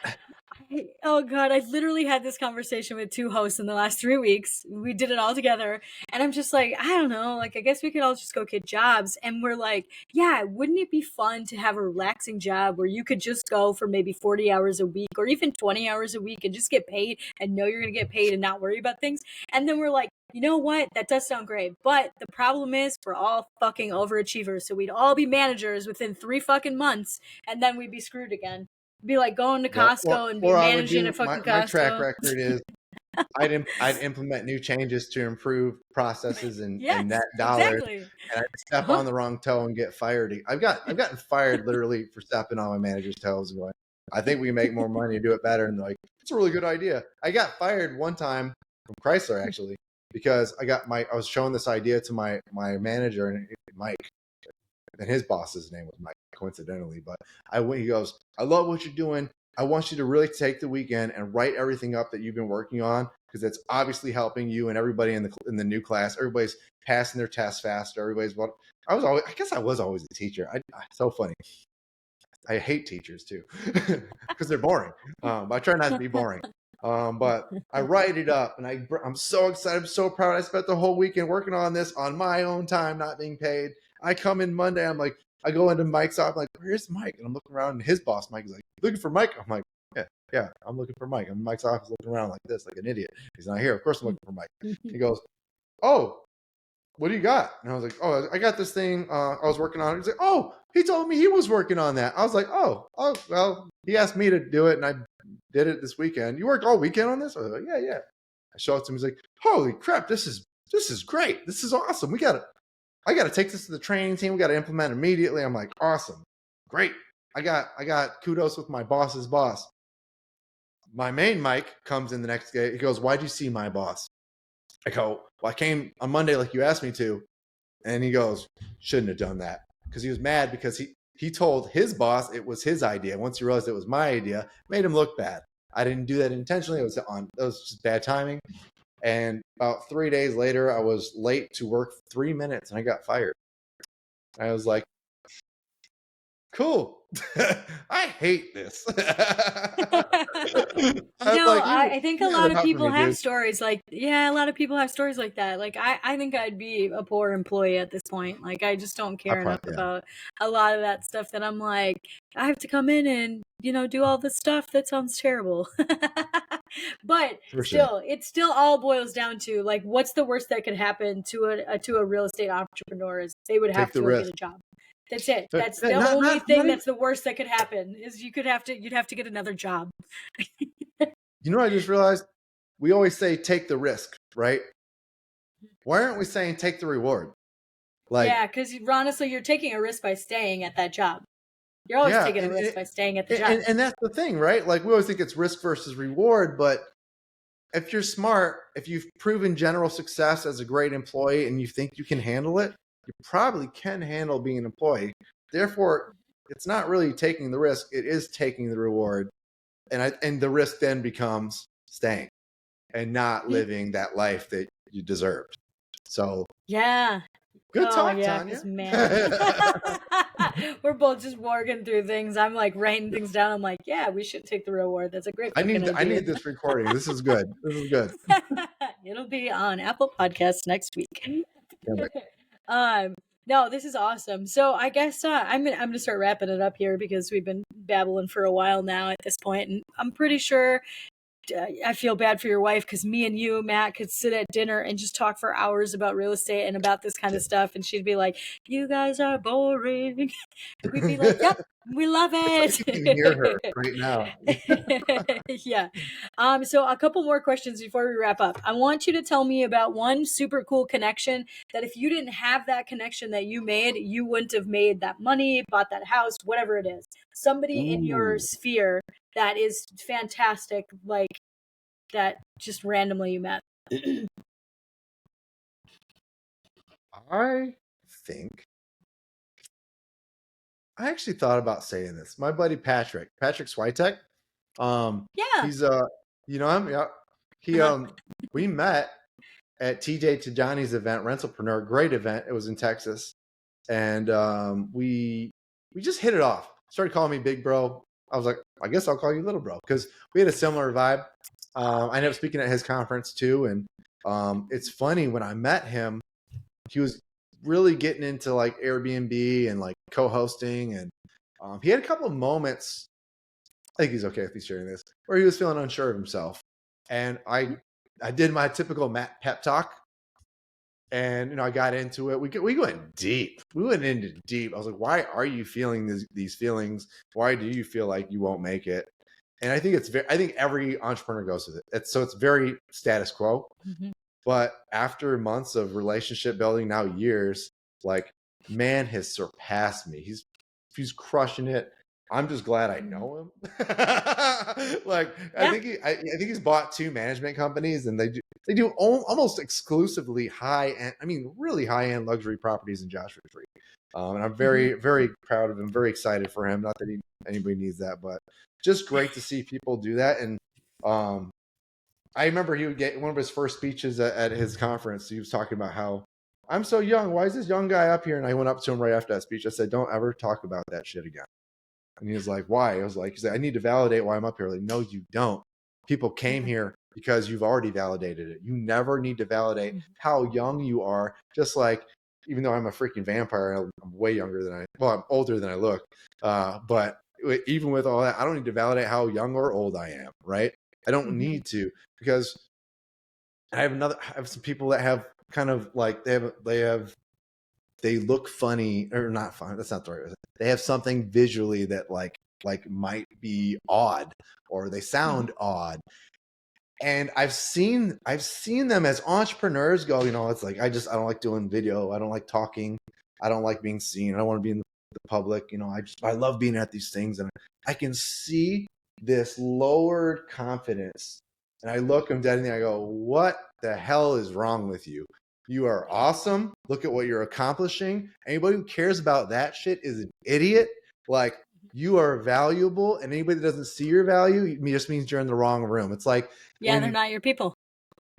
Oh God, I literally had this conversation with 2 hosts in the last 3 weeks. We did it all together. And I'm just like, I don't know, like, I guess we could all just go get jobs. And we're like, yeah, wouldn't it be fun to have a relaxing job where you could just go for maybe 40 hours a week or even 20 hours a week and just get paid and know you're going to get paid and not worry about things? And then we're like, you know what? That does sound great. But the problem is we're all fucking overachievers. So we'd all be managers within 3 fucking months and then we'd be screwed again. Be like going to Yep. Costco and be Or I would managing do a fucking my track Costco. record is I'd implement new changes to improve processes and Yes, net dollars, exactly. and I'd step on the wrong toe and get fired. I've gotten fired literally for stepping on my manager's toes and going, I think we can make more money and do it better. And they're like, it's a really good idea. I got fired one time from Chrysler actually because I was showing this idea to my manager and Mike, and his boss's name was Mike coincidentally, but he goes, I love what you're doing. I want you to really take the weekend and write everything up that you've been working on because it's obviously helping you and everybody in the new class. Everybody's passing their tests faster. I guess I was always a teacher. So funny. I hate teachers too because they're boring. But I try not to be boring. But I write it up and I'm so excited. I'm so proud. I spent the whole weekend working on this on my own time, not being paid. I come in Monday. I'm like, I go into Mike's office. I'm like, where's Mike? And I'm looking around and his boss, Mike, is like, looking for Mike. I'm like, yeah, I'm looking for Mike. I'm in Mike's office looking around like this, like an idiot. He's not here. Of course I'm looking for Mike. He goes, oh, what do you got? And I was like, oh, I got this thing I was working on. He's like, oh, he told me he was working on that. I was like, oh, well, he asked me to do it and I did it this weekend. You worked all weekend on this? I was like, yeah. I show it to him. He's like, holy crap, this is great. This is awesome. I got to take this to the training team. We got to implement immediately. I'm like, awesome. Great. I got kudos with my boss's boss. My main Mike comes in the next day. He goes, why'd you see my boss? I go, well, I came on Monday like you asked me to. And he goes, shouldn't have done that. Because he was mad because he told his boss it was his idea. Once he realized it was my idea, made him look bad. I didn't do that intentionally. It was just bad timing. And about 3 days later, I was late to work 3 minutes and I got fired. I was like, cool. I hate this. I think a lot of people have stories like, a lot of people have stories like that. Like, I think I'd be a poor employee at this point. Like, I just don't care enough about a lot of that stuff that I'm like, I have to come in and, do all this stuff. That sounds terrible. But it still all boils down to, like, what's the worst that could happen to a real estate entrepreneur is they would have to get a job. That's it. That's the only thing that's the worst that could happen is you'd have to get another job. You know what I just realized? We always say take the risk, right? Why aren't we saying take the reward? Because honestly, you're taking a risk by staying at that job. You're always taking a risk by staying at the job. And that's the thing, right? Like we always think it's risk versus reward, but if you're smart, if you've proven general success as a great employee and you think you can handle it, you probably can handle being an employee. Therefore, it's not really taking the risk. It is taking the reward. And the risk then becomes staying and not living that life that you deserved. So good talk, Tanya. Man. We're both just working through things. I'm like writing things down. I'm like, we should take the reward. That's a great idea. I need this recording. This is good. It'll be on Apple Podcasts next week. No, this is awesome. So I guess I'm gonna start wrapping it up here because we've been babbling for a while now at this point, and I'm pretty sure I feel bad for your wife because me and you, Matt, could sit at dinner and just talk for hours about real estate and about this kind of stuff, and she'd be like, "You guys are boring." And we'd be like, "Yep, we love it." You can hear her right now. So a couple more questions before we wrap up. I want you to tell me about one super cool connection that if you didn't have that connection that you made, you wouldn't have made that money, bought that house, whatever it is. Somebody in your sphere that is fantastic, like that just randomly you met. I think I actually thought about saying this. My buddy Patrick Switek. He's we met at TJ Tijani's event, Rentalpreneur, great event. It was in Texas. And we just hit it off. Started calling me Big Bro. I was like, I guess I'll call you little bro, because we had a similar vibe. I ended up speaking at his conference too, and it's funny, when I met him, he was really getting into like Airbnb and like co-hosting, and he had a couple of moments. I think he's okay if he's sharing this, where he was feeling unsure of himself, and I did my typical Matt pep talk. And I got into it. We went deep. We went into deep. I was like, "Why are you feeling these feelings? Why do you feel like you won't make it?" And I think I think every entrepreneur goes with it. It's very status quo. Mm-hmm. But after months of relationship building, now years, like, man has surpassed me. He's crushing it. I'm just glad I know him. Like, Yeah. I think he's bought 2 management companies, and they do almost exclusively really high end luxury properties in Joshua Tree. And I'm very, very proud of him. Very excited for him. Not that anybody needs that, but just great to see people do that. And I remember he would get one of his first speeches at his conference. He was talking about how, I'm so young. Why is this young guy up here? And I went up to him right after that speech. I said, don't ever talk about that shit again. And he was like, why? I was like, he said, I need to validate why I'm up here. Like, no, you don't. People came here because you've already validated it. You never need to validate how young you are. Just like, even though I'm a freaking vampire, I'm way younger than I'm older than I look. But even with all that, I don't need to validate how young or old I am, right? I don't need to, because I have some people that have kind of like, they look funny, or not fun. That's not the right word. They have something visually that like might be odd, or they sound odd. And I've seen them as entrepreneurs go, it's like, I don't like doing video. I don't like talking. I don't like being seen. I don't want to be in the public. I love being at these things. And I can see this lowered confidence. And I look them dead in the eye, I go, what the hell is wrong with you? You are awesome. Look at what you're accomplishing. Anybody who cares about that shit is an idiot. Like, you are valuable, and anybody that doesn't see your value, it just means you're in the wrong room. It's like, they're not your people.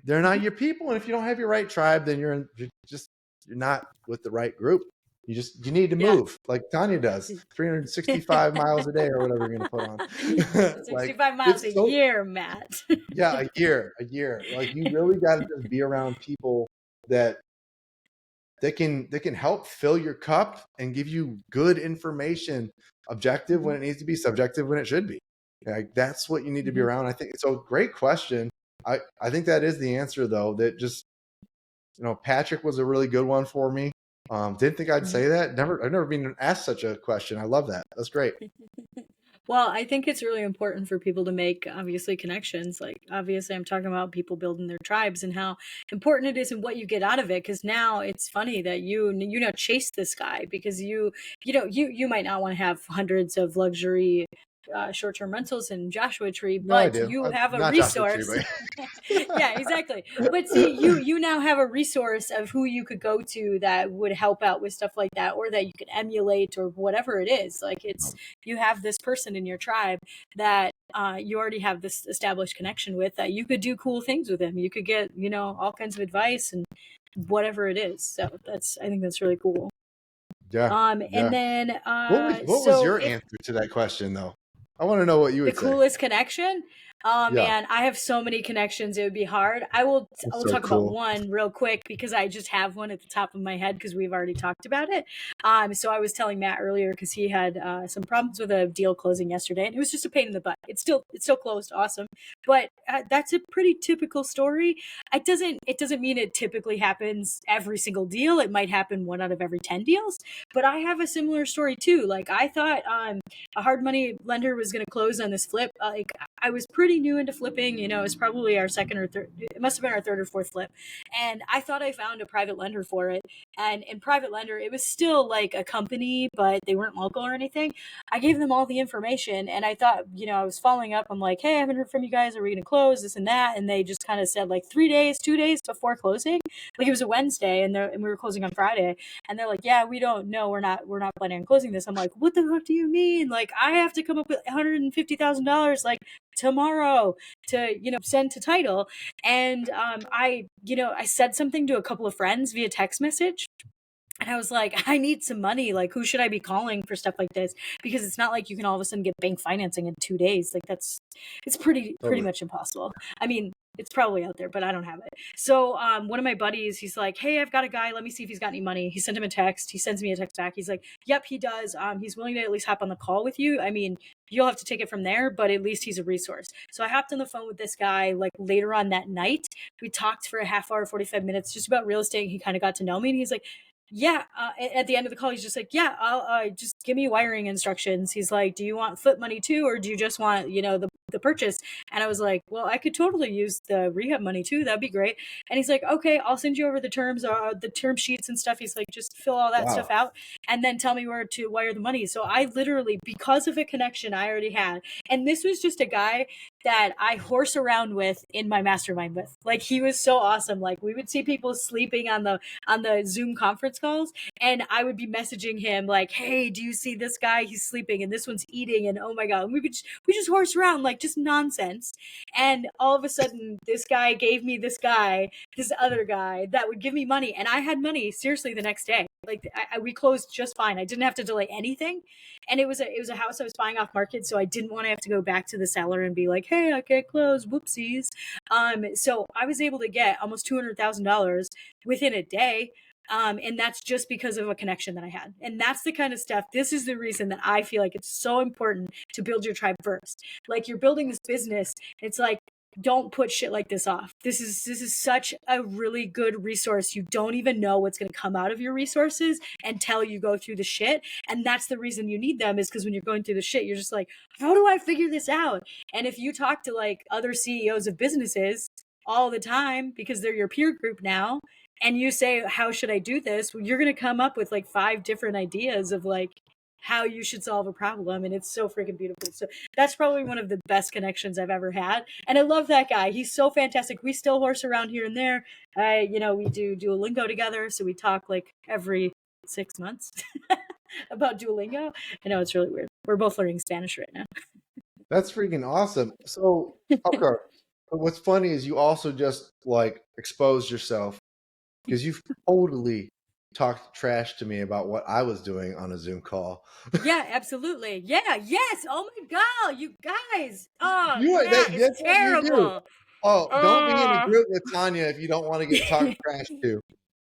They're not your people. And if you don't have your right tribe, then you're not with the right group. You need to move, like Tanya does, 365 miles a day, or whatever you're going to put on. 65 miles a year, Matt. Yeah, a year. Like, you really got to just be around people that can help fill your cup and give you good information, objective when it needs to be, subjective when it should be. Like, that's what you need to be around. I think so. Great question. I think that is the answer, though. That just, Patrick was a really good one for me. Didn't think I'd say that. I've never been asked such a question. I love that. That's great. Well, I think it's really important for people to make, obviously, connections. Like, obviously, I'm talking about people building their tribes and how important it is and what you get out of it. Because now it's funny that you now chase this guy, because you might not want to have hundreds of luxury short-term rentals in Joshua Tree, but you have a resource. Tree, yeah, exactly. But see, you now have a resource of who you could go to that would help out with stuff like that, or that you could emulate, or whatever it is. Like, you have this person in your tribe that you already have this established connection with, that you could do cool things with him. You could get, all kinds of advice and whatever it is. So I think that's really cool. Yeah. And then what was your answer to that question, though? I want to know what you would say. The coolest connection? Man, I have so many connections, it would be hard. I will talk about one real quick, because I just have one at the top of my head, because we've already talked about it. So I was telling Matt earlier, because he had some problems with a deal closing yesterday, and it was just a pain in the butt. It's still closed, awesome, but that's a pretty typical story. It doesn't mean it typically happens every single deal. It might happen 1 out of every 10 deals, but I have a similar story too. Like, I thought a hard money lender was going to close on this flip. Like, I was pretty new into flipping. It was probably our second or third. It must have been our third or fourth flip. And I thought I found a private lender for it. And in private lender, it was still like a company, but they weren't local or anything. I gave them all the information, and I thought, I was following up. I'm like, hey, I haven't heard from you guys. Are we going to close this and that? And they just kind of said like 2 days before closing. Like, it was a Wednesday, and we were closing on Friday. And they're like, yeah, we don't know. We're not planning on closing this. I'm like, what the fuck do you mean? Like, I have to come up with $150,000 like tomorrow to send to title. And I said something to a couple of friends via text message, And I was like, I need some money. Like, who should I be calling for stuff like this? Because it's not like you can all of a sudden get bank financing in 2 days. Like, it's pretty Totally. much impossible. I mean, it's probably out there, but I don't have it. So one of my buddies, he's like, hey, I've got a guy. Let me see if he's got any money. He sent him a text. He sends me a text back. He's like, yep, he does. He's willing to at least hop on the call with you. I mean, you'll have to take it from there, but at least he's a resource. So I hopped on the phone with this guy like later on that night. We talked for a half hour, 45 minutes, just about real estate. He kind of got to know me, and he's like, yeah, at the end of the call, he's just like, yeah, I'll just give me wiring instructions. He's like, do you want flip money too, or do you just want, the purchase? And I was like, well, I could totally use the rehab money too. That'd be great. And he's like, okay, I'll send you over the term sheets and stuff. He's like, just fill all that stuff out and then tell me where to wire the money. So I literally, because of a connection I already had, and this was just a guy that I horse around with in my mastermind with. Like, he was so awesome. Like, we would see people sleeping on the Zoom conference calls, and I would be messaging him like, hey, do you see this guy? He's sleeping and this one's eating, and oh my god. And we just horse around like just nonsense. And all of a sudden this guy gave me this other guy that would give me money, and I had money seriously the next day. Like, we closed just fine. I didn't have to delay anything. And it was a house I was buying off market, so I didn't want to have to go back to the seller and be like, hey, I can't close, whoopsies. So I was able to get almost $200,000 within a day. And that's just because of a connection that I had. And that's the kind of stuff, this is the reason that I feel like it's so important to build your tribe first. Like, you're building this business, it's like, don't put shit like this off. This is such a really good resource. You don't even know what's going to come out of your resources until you go through the shit. And that's the reason you need them, is because when you're going through the shit, you're just like, how do I figure this out? And if you talk to like other CEOs of businesses all the time, because they're your peer group now, and you say, how should I do this? Well, you're going to come up with like 5 different ideas of like how you should solve a problem. And it's so freaking beautiful. So that's probably one of the best connections I've ever had. And I love that guy. He's so fantastic. We still horse around here and there. We do Duolingo together. So we talk like every 6 months about Duolingo. I know, it's really weird. We're both learning Spanish right now. That's freaking awesome. So, okay. But what's funny is you also just like exposed yourself, because you've totally talked trash to me about what I was doing on a Zoom call. Yeah, absolutely. Yeah, yes. Oh my god, you guys. Oh, That's terrible. Oh, don't be in a group with Tanya if you don't want to get talked trash to.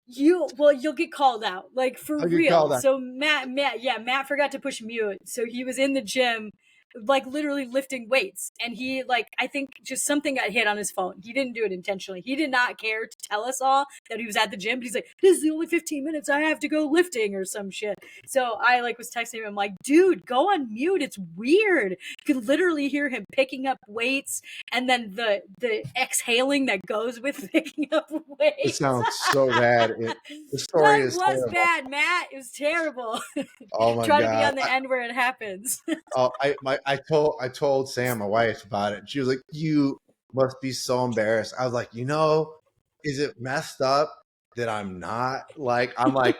You'll get called out, like, for real. So Matt forgot to push mute. So he was in the gym, like literally lifting weights, and he, like, I think just something got hit on his phone. He didn't do it intentionally. He did not care to tell us all that he was at the gym, but he's like, this is the only 15 minutes I have to go lifting or some shit. So I like was texting him, I'm like, dude, go on mute. It's weird. You could literally hear him picking up weights, and then the exhaling that goes with picking up weights. It sounds so bad. The story is terrible. Bad, Matt. It was terrible. Oh my god. Try to be on the end where it happens. I told Sam, my wife, about it. She was like, you must be so embarrassed. I was like, is it messed up that I'm not? Like, I'm like,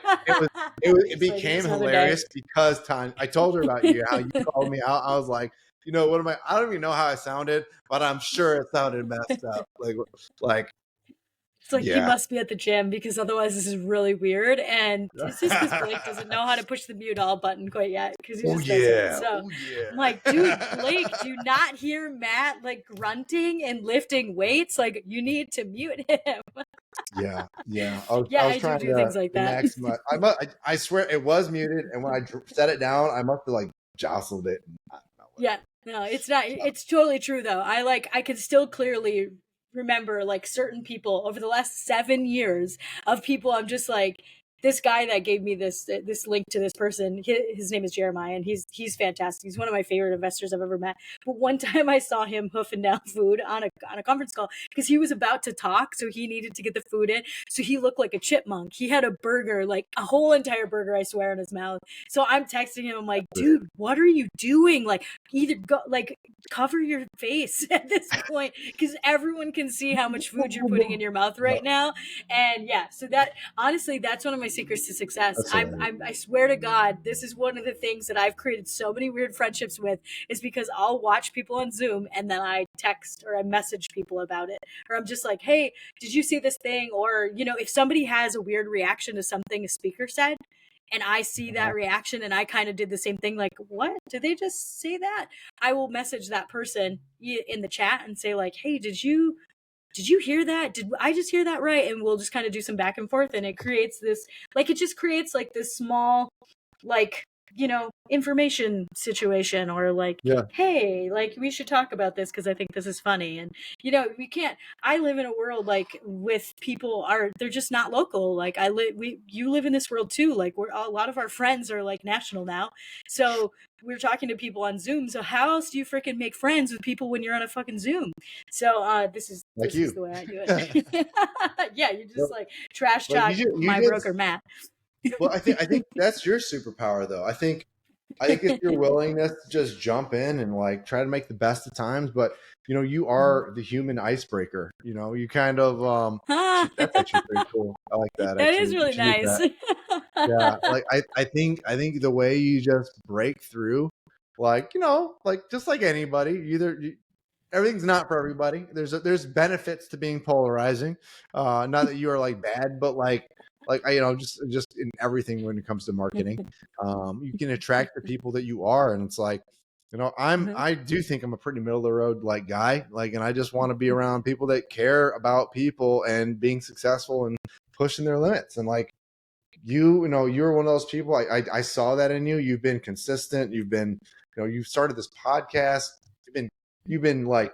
it became hilarious because I told her about you, how you called me out. I was like, what am I don't even know how I sounded, but I'm sure it sounded messed up. Like it's like, you must be at the gym, because otherwise this is really weird. And it's just because Blake doesn't know how to push the mute all button quite yet, because he just doesn't. So I'm like, dude, Blake, do you not hear Matt like grunting and lifting weights? Like, you need to mute him. Yeah. I was do things like that. I swear it was muted, and when I set it down, I must have like jostled it. Yeah, no, it's not. It's totally true though. I can still clearly remember like certain people over the last 7 years of people. I'm just like, this guy that gave me this link to this person, his name is Jeremiah, and he's fantastic. He's one of my favorite investors I've ever met. But one time I saw him hoofing down food on a conference call, because he was about to talk, so he needed to get the food in. So he looked like a chipmunk. He had a burger, like a whole entire burger, I swear, in his mouth. So I'm texting him, I'm like, dude, what are you doing? Like, either go, like, cover your face at this point, because everyone can see how much food you're putting in your mouth right now. And yeah, so that, honestly, that's one of my secrets to success. That's hilarious. I swear to God, this is one of the things that I've created so many weird friendships with, is because I'll watch people on Zoom and then I text or I message people about it. Or I'm just like, hey, did you see this thing? Or, you know, if somebody has a weird reaction to something a speaker said, and I see that reaction and I kind of did the same thing, like, what? Did they just say that? I will message that person in the chat and say, like, hey, did you hear that? Did I just hear that right? And we'll just kind of do some back and forth, and it creates this, like, it just creates like this small, like, you know, information situation, or like, Yeah. hey, like, we should talk about this because I think this is funny. And, you know, we can't, I live in a world like with people they're just not local. Like you live in this world too. Like a lot of our friends are like national now. So we're talking to people on Zoom. So how else do you freaking make friends with people when you're on a fucking Zoom? So this is the way I do it. Yeah, you just like trash Like talk my broker Matt. well, I think that's your superpower though. I think it's your willingness to just jump in and like try to make the best of times, but you know, you are the human icebreaker. You know, you kind of that's actually pretty cool. I like that That actually. is You really should use nice. that. Yeah, like I think the way you just break through, like, you know, like just like anybody, everything's not for everybody. There's benefits to being polarizing. Not that you are like bad, but like you know, just in everything when it comes to marketing, you can attract the people that you are, and it's like, you know, I do think I'm a pretty middle of the road like guy, like, and I just want to be around people that care about people and being successful and pushing their limits, and like you know, you're one of those people. I saw that in you. You've been consistent. You've been, you know, you've started this podcast. You've been like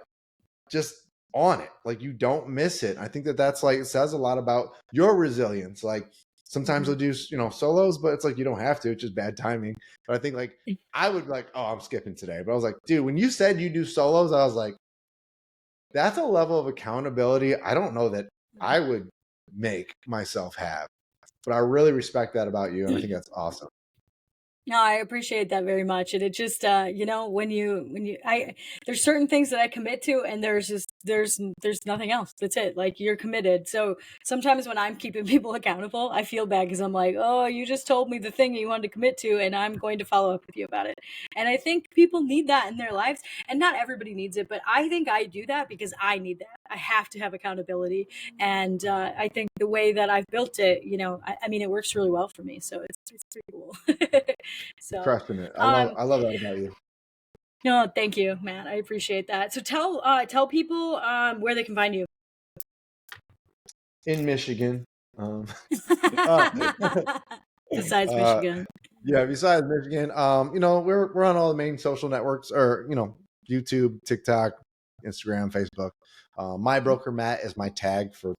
just on it, like you don't miss it. I think that's like, it says a lot about your resilience. Like sometimes they'll do, you know, solos, but it's like you don't have to, it's just bad timing. But I think like I would like, oh, I'm skipping today, but I was like, dude, when you said you do solos, I was like, that's a level of accountability I don't know that I would make myself have, but I really respect that about you, and I think that's awesome. No, I appreciate that very much. And it just, you know, there's certain things that I commit to, and there's nothing else. That's it. Like, you're committed. So sometimes when I'm keeping people accountable, I feel bad because I'm like, oh, you just told me the thing you wanted to commit to, and I'm going to follow up with you about it. And I think people need that in their lives, and not everybody needs it, but I think I do that because I need that. I have to have accountability. And I think the way that I've built it, you know, I mean, it works really well for me. So it's pretty cool. So, Crushing it. I love that about you. no, thank you, Matt. I appreciate that. So tell people where they can find you. In Michigan. Besides Michigan. Yeah, besides Michigan, you know, we're on all the main social networks, or you know, YouTube, TikTok, Instagram, Facebook. My broker Matt is my tag for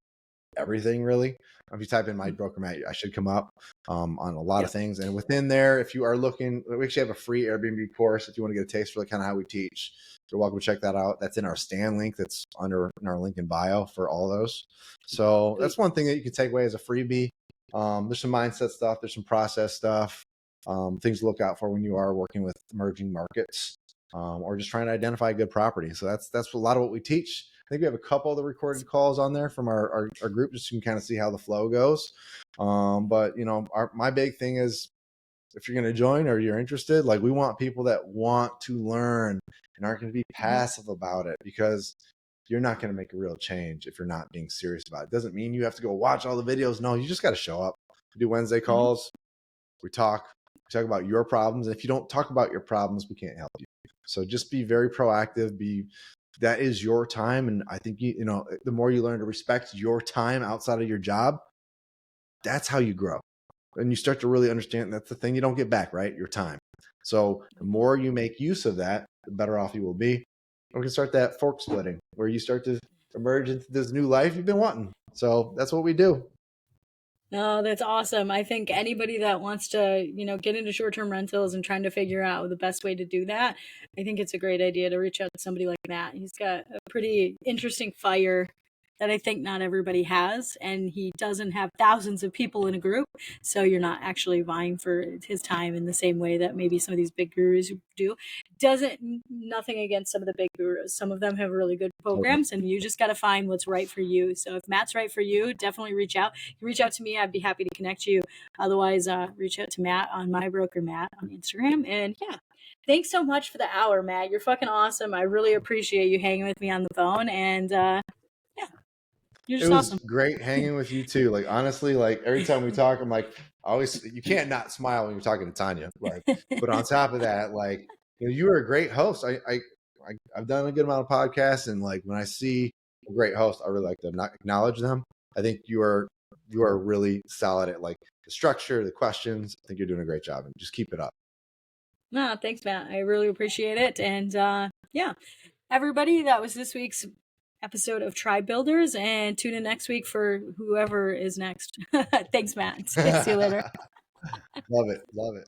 everything, really. If you type in my broker Matt, I should come up on a lot of things. And within there, if you are looking, we actually have a free Airbnb course if you want to get a taste for like kind of how we teach. You're welcome to check that out. That's in our Stan link. That's in our link in bio for all those. So that's one thing that you can take away as a freebie. There's some mindset stuff. There's some process stuff. Things to look out for when you are working with emerging markets, or just trying to identify a good property. So that's a lot of what we teach. I think we have a couple of the recorded calls on there from our group, just so you can kind of see how the flow goes. But you know, my big thing is, if you're going to join or you're interested, like, we want people that want to learn and aren't going to be passive about it, because you're not going to make a real change if you're not being serious about it. It doesn't mean you have to go watch all the videos. No, you just got to show up. We do Wednesday calls. We talk about your problems. And if you don't talk about your problems, we can't help you. So just be very proactive. That is your time. And I think, you know, the more you learn to respect your time outside of your job, that's how you grow. And you start to really understand that's the thing you don't get back, right? Your time. So the more you make use of that, the better off you will be. We can start that fork splitting, where you start to emerge into this new life you've been wanting. So that's what we do. No, that's awesome. I think anybody that wants to, you know, get into short-term rentals and trying to figure out the best way to do that, I think it's a great idea to reach out to somebody like Matt. He's got a pretty interesting fire that I think not everybody has. And he doesn't have thousands of people in a group. So you're not actually vying for his time in the same way that maybe some of these big gurus do. Nothing against some of the big gurus. Some of them have really good programs, and you just got to find what's right for you. So if Matt's right for you, definitely reach out. You reach out to me, I'd be happy to connect you. Otherwise, reach out to Matt on My Broker Matt on Instagram. And yeah, thanks so much for the hour, Matt. You're fucking awesome. I really appreciate you hanging with me on the phone. And yeah, you're just It was awesome. great hanging with you too. Like honestly, like every time we talk, I'm like, always you can't not smile when you're talking to Tanya. Like, but on top of that, like you were a great host. I've done a good amount of podcasts, and like when I see a great host, I really like to acknowledge them. I think you are really solid at like the structure, the questions. I think you're doing a great job, and just keep it up. No, thanks, Matt. I really appreciate it. And yeah, everybody, that was this week's episode of Tribe Builders, and tune in next week for whoever is next. Thanks, Matt. See you later. Love it.